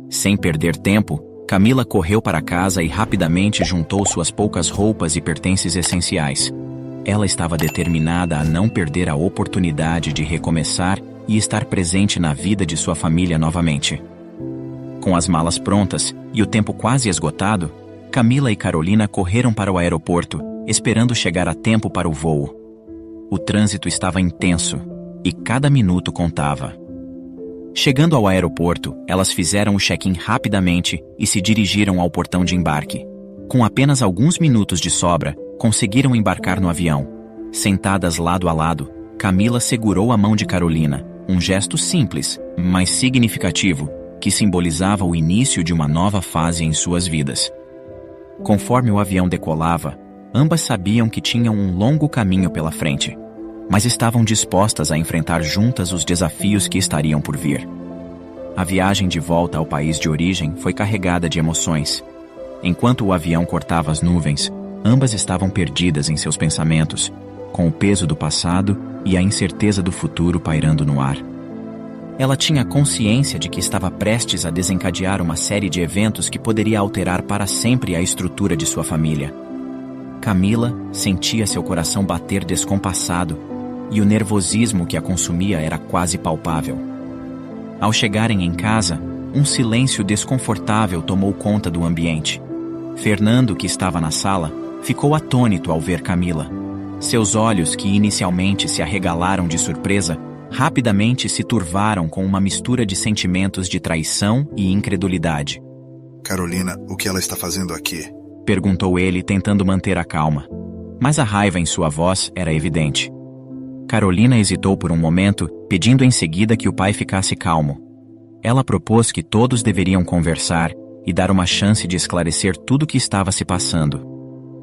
Sem perder tempo, Camila correu para casa e rapidamente juntou suas poucas roupas e pertences essenciais. Ela estava determinada a não perder a oportunidade de recomeçar e estar presente na vida de sua família novamente. Com as malas prontas e o tempo quase esgotado, Camila e Carolina correram para o aeroporto, esperando chegar a tempo para o voo. O trânsito estava intenso, e cada minuto contava. Chegando ao aeroporto, elas fizeram o check-in rapidamente e se dirigiram ao portão de embarque. Com apenas alguns minutos de sobra, conseguiram embarcar no avião. Sentadas lado a lado, Camila segurou a mão de Carolina, um gesto simples, mas significativo, que simbolizava o início de uma nova fase em suas vidas. Conforme o avião decolava, ambas sabiam que tinham um longo caminho pela frente, mas estavam dispostas a enfrentar juntas os desafios que estariam por vir. A viagem de volta ao país de origem foi carregada de emoções. Enquanto o avião cortava as nuvens, ambas estavam perdidas em seus pensamentos, com o peso do passado e a incerteza do futuro pairando no ar. Ela tinha consciência de que estava prestes a desencadear uma série de eventos que poderia alterar para sempre a estrutura de sua família. Camila sentia seu coração bater descompassado, e o nervosismo que a consumia era quase palpável. Ao chegarem em casa, um silêncio desconfortável tomou conta do ambiente. Fernando, que estava na sala, ficou atônito ao ver Camila. Seus olhos, que inicialmente se arregalaram de surpresa, rapidamente se turvaram com uma mistura de sentimentos de traição e incredulidade. Carolina, o que ela está fazendo aqui? Perguntou ele, tentando manter a calma. Mas a raiva em sua voz era evidente. Carolina hesitou por um momento, pedindo em seguida que o pai ficasse calmo. Ela propôs que todos deveriam conversar e dar uma chance de esclarecer tudo o que estava se passando.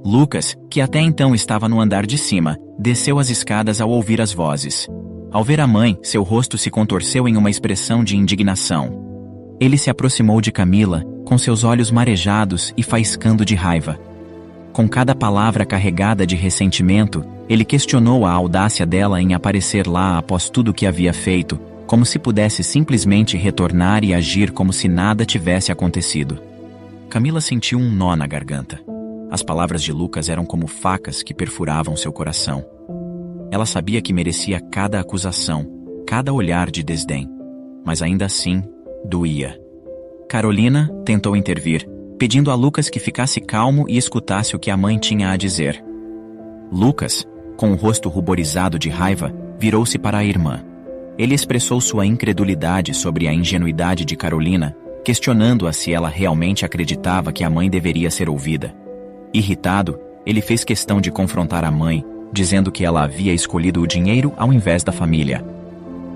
Lucas, que até então estava no andar de cima, desceu as escadas ao ouvir as vozes. Ao ver a mãe, seu rosto se contorceu em uma expressão de indignação. Ele se aproximou de Camila, com seus olhos marejados e faiscando de raiva. Com cada palavra carregada de ressentimento, ele questionou a audácia dela em aparecer lá após tudo o que havia feito, como se pudesse simplesmente retornar e agir como se nada tivesse acontecido. Camila sentiu um nó na garganta. As palavras de Lucas eram como facas que perfuravam seu coração. Ela sabia que merecia cada acusação, cada olhar de desdém. Mas ainda assim, doía. Carolina tentou intervir, pedindo a Lucas que ficasse calmo e escutasse o que a mãe tinha a dizer. Lucas, com o rosto ruborizado de raiva, virou-se para a irmã. Ele expressou sua incredulidade sobre a ingenuidade de Carolina, questionando-a se ela realmente acreditava que a mãe deveria ser ouvida. Irritado, ele fez questão de confrontar a mãe, dizendo que ela havia escolhido o dinheiro ao invés da família.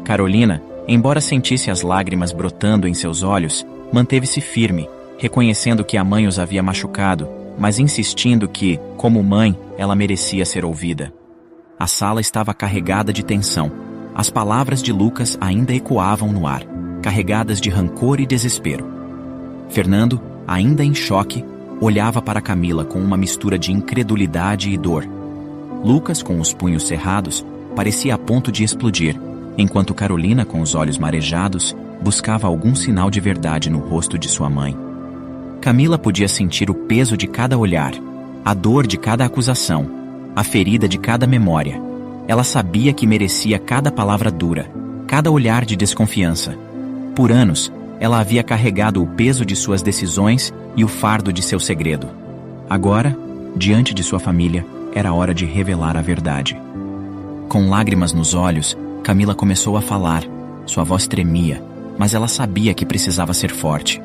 Carolina, embora sentisse as lágrimas brotando em seus olhos, manteve-se firme, reconhecendo que a mãe os havia machucado, mas insistindo que, como mãe, ela merecia ser ouvida. A sala estava carregada de tensão. As palavras de Lucas ainda ecoavam no ar, carregadas de rancor e desespero. Fernando, ainda em choque, olhava para Camila com uma mistura de incredulidade e dor. Lucas, com os punhos cerrados, parecia a ponto de explodir, enquanto Carolina, com os olhos marejados, buscava algum sinal de verdade no rosto de sua mãe. Camila podia sentir o peso de cada olhar, a dor de cada acusação, a ferida de cada memória. Ela sabia que merecia cada palavra dura, cada olhar de desconfiança. Por anos, ela havia carregado o peso de suas decisões e o fardo de seu segredo. Agora, diante de sua família, era hora de revelar a verdade. Com lágrimas nos olhos, Camila começou a falar. Sua voz tremia, mas ela sabia que precisava ser forte.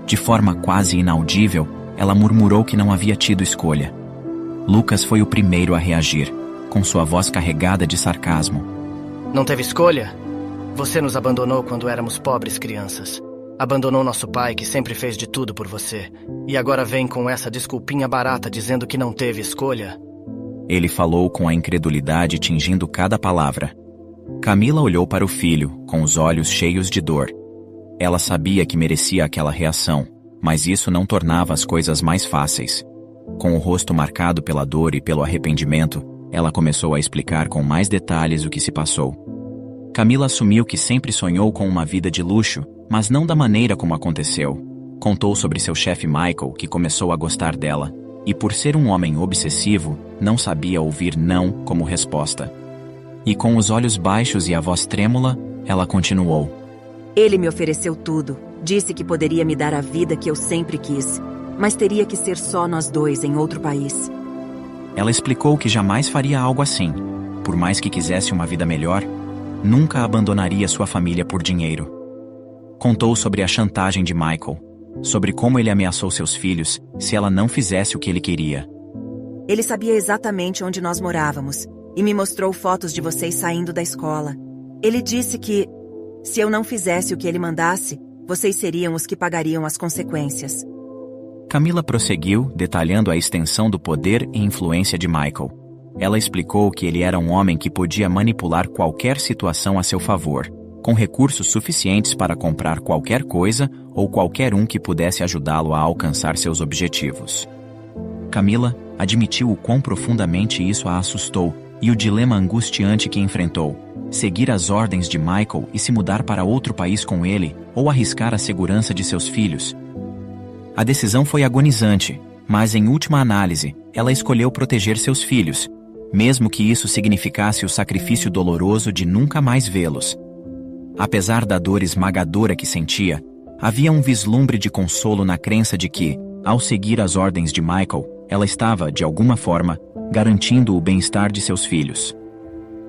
De forma quase inaudível, ela murmurou que não havia tido escolha. Lucas foi o primeiro a reagir, com sua voz carregada de sarcasmo. Não teve escolha? Você nos abandonou quando éramos pobres crianças. Abandonou nosso pai, que sempre fez de tudo por você. E agora vem com essa desculpinha barata dizendo que não teve escolha? Ele falou com a incredulidade tingindo cada palavra. Camila olhou para o filho, com os olhos cheios de dor. Ela sabia que merecia aquela reação, mas isso não tornava as coisas mais fáceis. Com o rosto marcado pela dor e pelo arrependimento, ela começou a explicar com mais detalhes o que se passou. Camila assumiu que sempre sonhou com uma vida de luxo, mas não da maneira como aconteceu. Contou sobre seu chefe Michael, que começou a gostar dela, e por ser um homem obsessivo, não sabia ouvir não como resposta. E com os olhos baixos e a voz trêmula, ela continuou. Ele me ofereceu tudo, disse que poderia me dar a vida que eu sempre quis, mas teria que ser só nós dois em outro país. Ela explicou que jamais faria algo assim. Por mais que quisesse uma vida melhor, nunca abandonaria sua família por dinheiro. Contou sobre a chantagem de Michael, sobre como ele ameaçou seus filhos se ela não fizesse o que ele queria. Ele sabia exatamente onde nós morávamos e me mostrou fotos de vocês saindo da escola. Ele disse que, se eu não fizesse o que ele mandasse, vocês seriam os que pagariam as consequências. Camila prosseguiu, detalhando a extensão do poder e influência de Michael. Ela explicou que ele era um homem que podia manipular qualquer situação a seu favor, com recursos suficientes para comprar qualquer coisa ou qualquer um que pudesse ajudá-lo a alcançar seus objetivos. Camila admitiu o quão profundamente isso a assustou e o dilema angustiante que enfrentou: seguir as ordens de Michael e se mudar para outro país com ele, ou arriscar a segurança de seus filhos. A decisão foi agonizante, mas em última análise, ela escolheu proteger seus filhos, mesmo que isso significasse o sacrifício doloroso de nunca mais vê-los. Apesar da dor esmagadora que sentia, havia um vislumbre de consolo na crença de que, ao seguir as ordens de Michael, ela estava, de alguma forma, garantindo o bem-estar de seus filhos.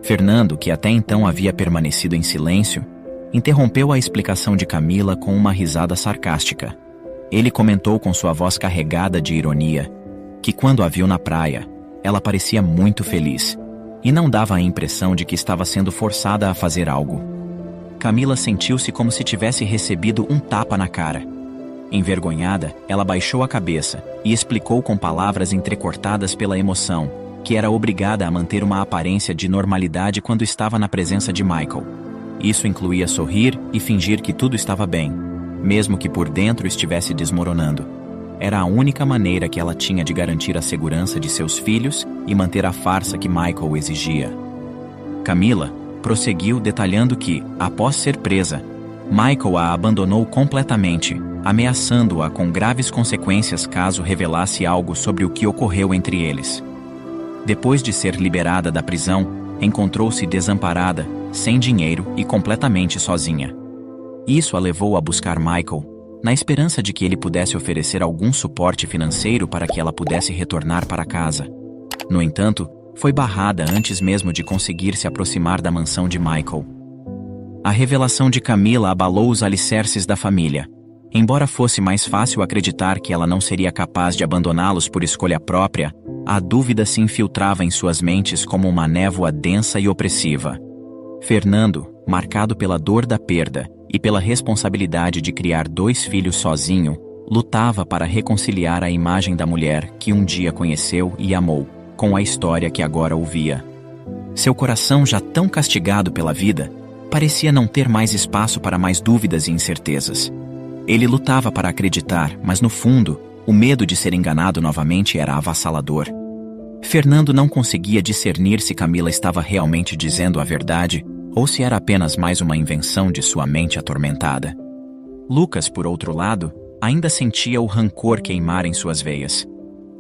Fernando, que até então havia permanecido em silêncio, interrompeu a explicação de Camila com uma risada sarcástica. Ele comentou com sua voz carregada de ironia que, quando a viu na praia, ela parecia muito feliz e não dava a impressão de que estava sendo forçada a fazer algo. Camila sentiu-se como se tivesse recebido um tapa na cara. Envergonhada, ela baixou a cabeça e explicou com palavras entrecortadas pela emoção que era obrigada a manter uma aparência de normalidade quando estava na presença de Michael. Isso incluía sorrir e fingir que tudo estava bem, mesmo que por dentro estivesse desmoronando. Era a única maneira que ela tinha de garantir a segurança de seus filhos e manter a farsa que Michael exigia. Camila prosseguiu detalhando que, após ser presa, Michael a abandonou completamente, ameaçando-a com graves consequências caso revelasse algo sobre o que ocorreu entre eles. Depois de ser liberada da prisão, encontrou-se desamparada, sem dinheiro e completamente sozinha. Isso a levou a buscar Michael, na esperança de que ele pudesse oferecer algum suporte financeiro para que ela pudesse retornar para casa. No entanto, foi barrada antes mesmo de conseguir se aproximar da mansão de Michael. A revelação de Camila abalou os alicerces da família. Embora fosse mais fácil acreditar que ela não seria capaz de abandoná-los por escolha própria, a dúvida se infiltrava em suas mentes como uma névoa densa e opressiva. Fernando, marcado pela dor da perda e pela responsabilidade de criar 2 filhos sozinho, lutava para reconciliar a imagem da mulher que um dia conheceu e amou, com a história que agora ouvia. Seu coração, já tão castigado pela vida, parecia não ter mais espaço para mais dúvidas e incertezas. Ele lutava para acreditar, mas no fundo, o medo de ser enganado novamente era avassalador. Fernando não conseguia discernir se Camila estava realmente dizendo a verdade ou se era apenas mais uma invenção de sua mente atormentada. Lucas, por outro lado, ainda sentia o rancor queimar em suas veias.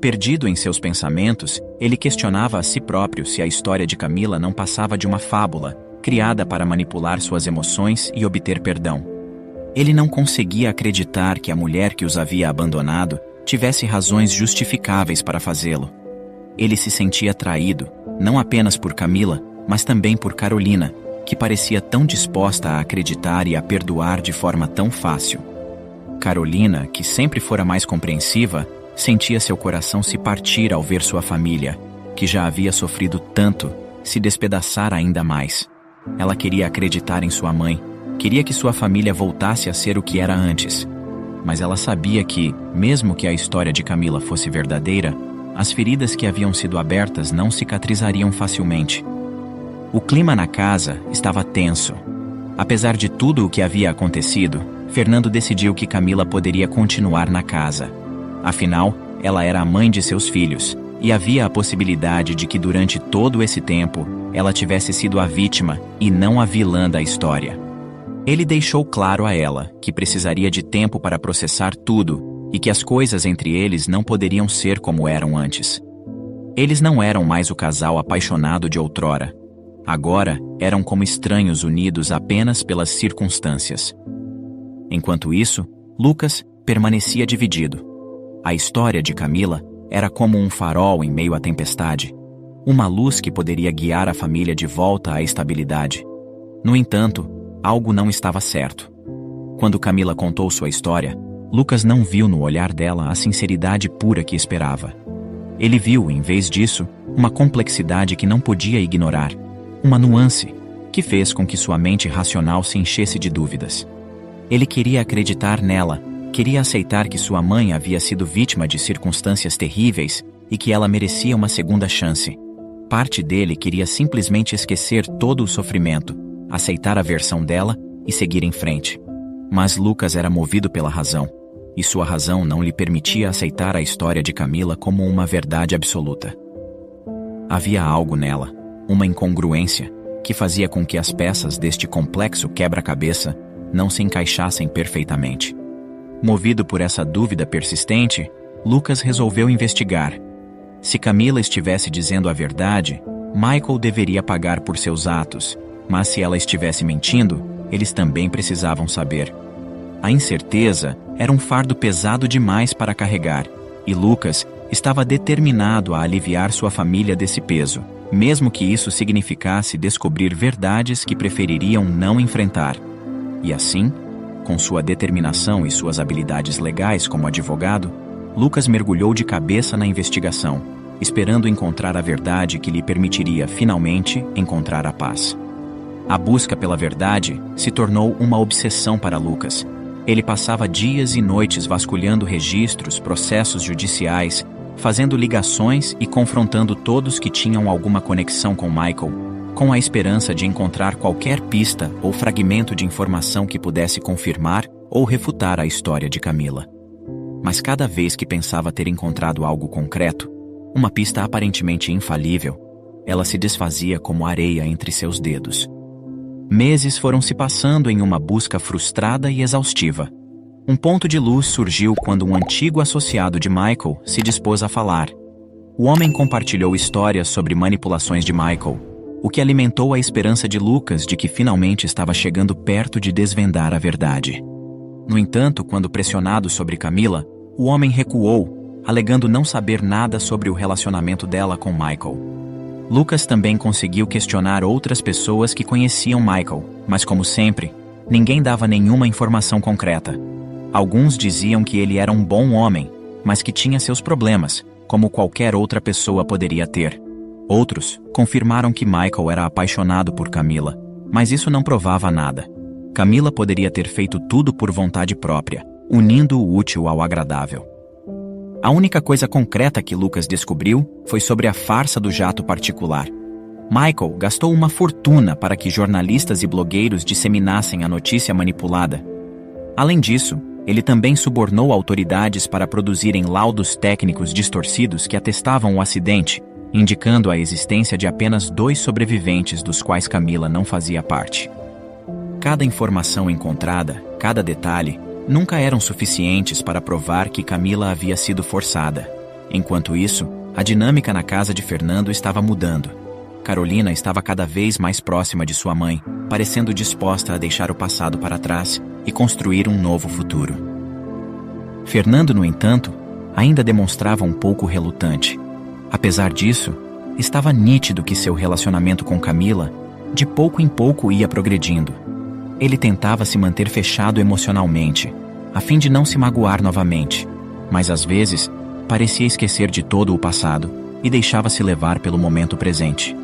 Perdido em seus pensamentos, ele questionava a si próprio se a história de Camila não passava de uma fábula, criada para manipular suas emoções e obter perdão. Ele não conseguia acreditar que a mulher que os havia abandonado tivesse razões justificáveis para fazê-lo. Ele se sentia traído, não apenas por Camila, mas também por Carolina, que parecia tão disposta a acreditar e a perdoar de forma tão fácil. Carolina, que sempre fora mais compreensiva, sentia seu coração se partir ao ver sua família, que já havia sofrido tanto, se despedaçar ainda mais. Ela queria acreditar em sua mãe, queria que sua família voltasse a ser o que era antes. Mas ela sabia que, mesmo que a história de Camila fosse verdadeira, as feridas que haviam sido abertas não cicatrizariam facilmente. O clima na casa estava tenso. Apesar de tudo o que havia acontecido, Fernando decidiu que Camila poderia continuar na casa. Afinal, ela era a mãe de seus filhos, e havia a possibilidade de que durante todo esse tempo, ela tivesse sido a vítima e não a vilã da história. Ele deixou claro a ela que precisaria de tempo para processar tudo e que as coisas entre eles não poderiam ser como eram antes. Eles não eram mais o casal apaixonado de outrora. Agora eram como estranhos unidos apenas pelas circunstâncias. Enquanto isso, Lucas permanecia dividido. A história de Camila era como um farol em meio à tempestade, uma luz que poderia guiar a família de volta à estabilidade. No entanto, algo não estava certo. Quando Camila contou sua história, Lucas não viu no olhar dela a sinceridade pura que esperava. Ele viu, em vez disso, uma complexidade que não podia ignorar, uma nuance que fez com que sua mente racional se enchesse de dúvidas. Ele queria acreditar nela, queria aceitar que sua mãe havia sido vítima de circunstâncias terríveis e que ela merecia uma segunda chance. Parte dele queria simplesmente esquecer todo o sofrimento, aceitar a versão dela e seguir em frente. Mas Lucas era movido pela razão, e sua razão não lhe permitia aceitar a história de Camila como uma verdade absoluta. Havia algo nela, uma incongruência, que fazia com que as peças deste complexo quebra-cabeça não se encaixassem perfeitamente. Movido por essa dúvida persistente, Lucas resolveu investigar. Se Camila estivesse dizendo a verdade, Michael deveria pagar por seus atos, mas se ela estivesse mentindo, eles também precisavam saber. A incerteza era um fardo pesado demais para carregar, e Lucas estava determinado a aliviar sua família desse peso, mesmo que isso significasse descobrir verdades que prefeririam não enfrentar. E assim, com sua determinação e suas habilidades legais como advogado, Lucas mergulhou de cabeça na investigação, esperando encontrar a verdade que lhe permitiria finalmente encontrar a paz. A busca pela verdade se tornou uma obsessão para Lucas, Ele passava dias e noites vasculhando registros, processos judiciais, fazendo ligações e confrontando todos que tinham alguma conexão com Michael, com a esperança de encontrar qualquer pista ou fragmento de informação que pudesse confirmar ou refutar a história de Camila. Mas cada vez que pensava ter encontrado algo concreto, uma pista aparentemente infalível, ela se desfazia como areia entre seus dedos. Meses foram se passando em uma busca frustrada e exaustiva. Um ponto de luz surgiu quando um antigo associado de Michael se dispôs a falar. O homem compartilhou histórias sobre manipulações de Michael, o que alimentou a esperança de Lucas de que finalmente estava chegando perto de desvendar a verdade. No entanto, quando pressionado sobre Camila, o homem recuou, alegando não saber nada sobre o relacionamento dela com Michael. Lucas também conseguiu questionar outras pessoas que conheciam Michael, mas como sempre, ninguém dava nenhuma informação concreta. Alguns diziam que ele era um bom homem, mas que tinha seus problemas, como qualquer outra pessoa poderia ter. Outros confirmaram que Michael era apaixonado por Camila, mas isso não provava nada. Camila poderia ter feito tudo por vontade própria, unindo o útil ao agradável. A única coisa concreta que Lucas descobriu foi sobre a farsa do jato particular. Michael gastou uma fortuna para que jornalistas e blogueiros disseminassem a notícia manipulada. Além disso, ele também subornou autoridades para produzirem laudos técnicos distorcidos que atestavam o acidente, indicando a existência de apenas 2 sobreviventes dos quais Camila não fazia parte. Cada informação encontrada, cada detalhe, nunca eram suficientes para provar que Camila havia sido forçada. Enquanto isso, a dinâmica na casa de Fernando estava mudando. Carolina estava cada vez mais próxima de sua mãe, parecendo disposta a deixar o passado para trás e construir um novo futuro. Fernando, no entanto, ainda demonstrava um pouco relutante. Apesar disso, estava nítido que seu relacionamento com Camila, de pouco em pouco, ia progredindo. Ele tentava se manter fechado emocionalmente, a fim de não se magoar novamente, mas às vezes parecia esquecer de todo o passado e deixava-se levar pelo momento presente.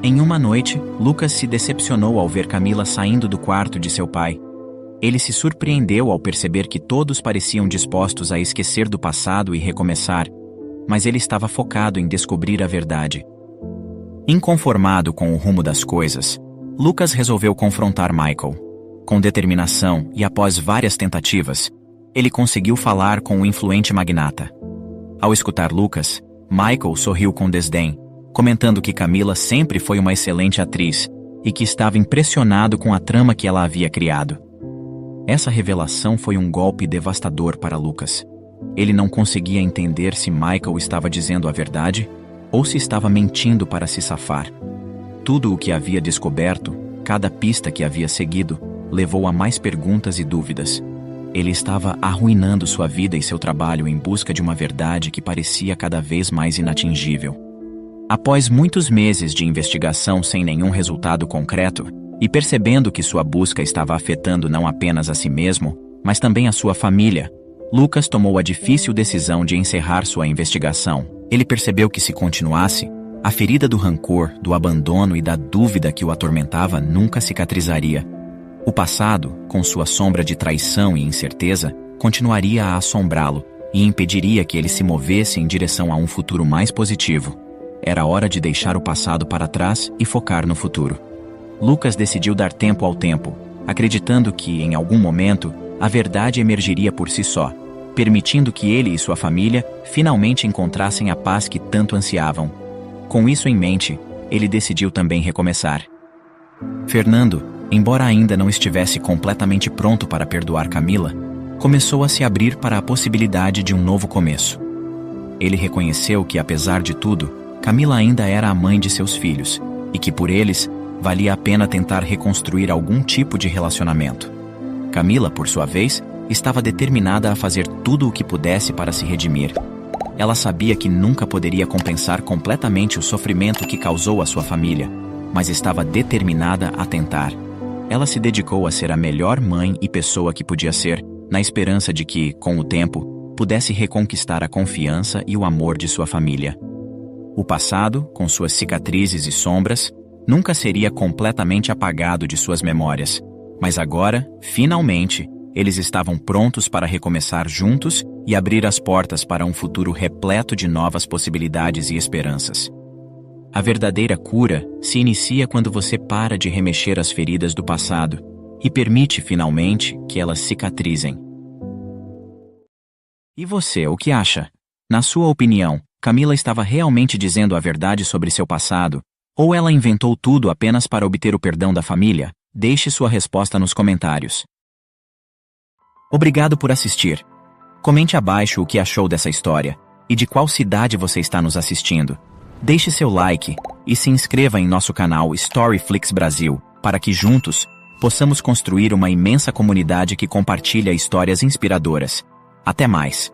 Em uma noite, Lucas se decepcionou ao ver Camila saindo do quarto de seu pai. Ele se surpreendeu ao perceber que todos pareciam dispostos a esquecer do passado e recomeçar, mas ele estava focado em descobrir a verdade. Inconformado com o rumo das coisas, Lucas resolveu confrontar Michael. Com determinação e após várias tentativas, ele conseguiu falar com o influente magnata. Ao escutar Lucas, Michael sorriu com desdém, comentando que Camila sempre foi uma excelente atriz e que estava impressionado com a trama que ela havia criado. Essa revelação foi um golpe devastador para Lucas. Ele não conseguia entender se Michael estava dizendo a verdade ou se estava mentindo para se safar. Tudo o que havia descoberto, cada pista que havia seguido, levou a mais perguntas e dúvidas. Ele estava arruinando sua vida e seu trabalho em busca de uma verdade que parecia cada vez mais inatingível. Após muitos meses de investigação sem nenhum resultado concreto, e percebendo que sua busca estava afetando não apenas a si mesmo, mas também a sua família, Lucas tomou a difícil decisão de encerrar sua investigação. Ele percebeu que se continuasse, a ferida do rancor, do abandono e da dúvida que o atormentava nunca cicatrizaria. O passado, com sua sombra de traição e incerteza, continuaria a assombrá-lo e impediria que ele se movesse em direção a um futuro mais positivo. Era hora de deixar o passado para trás e focar no futuro. Lucas decidiu dar tempo ao tempo, acreditando que, em algum momento, a verdade emergiria por si só, permitindo que ele e sua família finalmente encontrassem a paz que tanto ansiavam. Com isso em mente, ele decidiu também recomeçar. Fernando, embora ainda não estivesse completamente pronto para perdoar Camila, começou a se abrir para a possibilidade de um novo começo. Ele reconheceu que, apesar de tudo, Camila ainda era a mãe de seus filhos, e que por eles, valia a pena tentar reconstruir algum tipo de relacionamento. Camila, por sua vez, estava determinada a fazer tudo o que pudesse para se redimir. Ela sabia que nunca poderia compensar completamente o sofrimento que causou à sua família, mas estava determinada a tentar. Ela se dedicou a ser a melhor mãe e pessoa que podia ser, na esperança de que, com o tempo, pudesse reconquistar a confiança e o amor de sua família. O passado, com suas cicatrizes e sombras, nunca seria completamente apagado de suas memórias, mas agora, finalmente, eles estavam prontos para recomeçar juntos e abrir as portas para um futuro repleto de novas possibilidades e esperanças. A verdadeira cura se inicia quando você para de remexer as feridas do passado e permite, finalmente, que elas cicatrizem. E você, o que acha? Na sua opinião, Camila estava realmente dizendo a verdade sobre seu passado, ou ela inventou tudo apenas para obter o perdão da família? Deixe sua resposta nos comentários. Obrigado por assistir. Comente abaixo o que achou dessa história e de qual cidade você está nos assistindo. Deixe seu like e se inscreva em nosso canal Storyflix Brasil para que juntos possamos construir uma imensa comunidade que compartilha histórias inspiradoras. Até mais!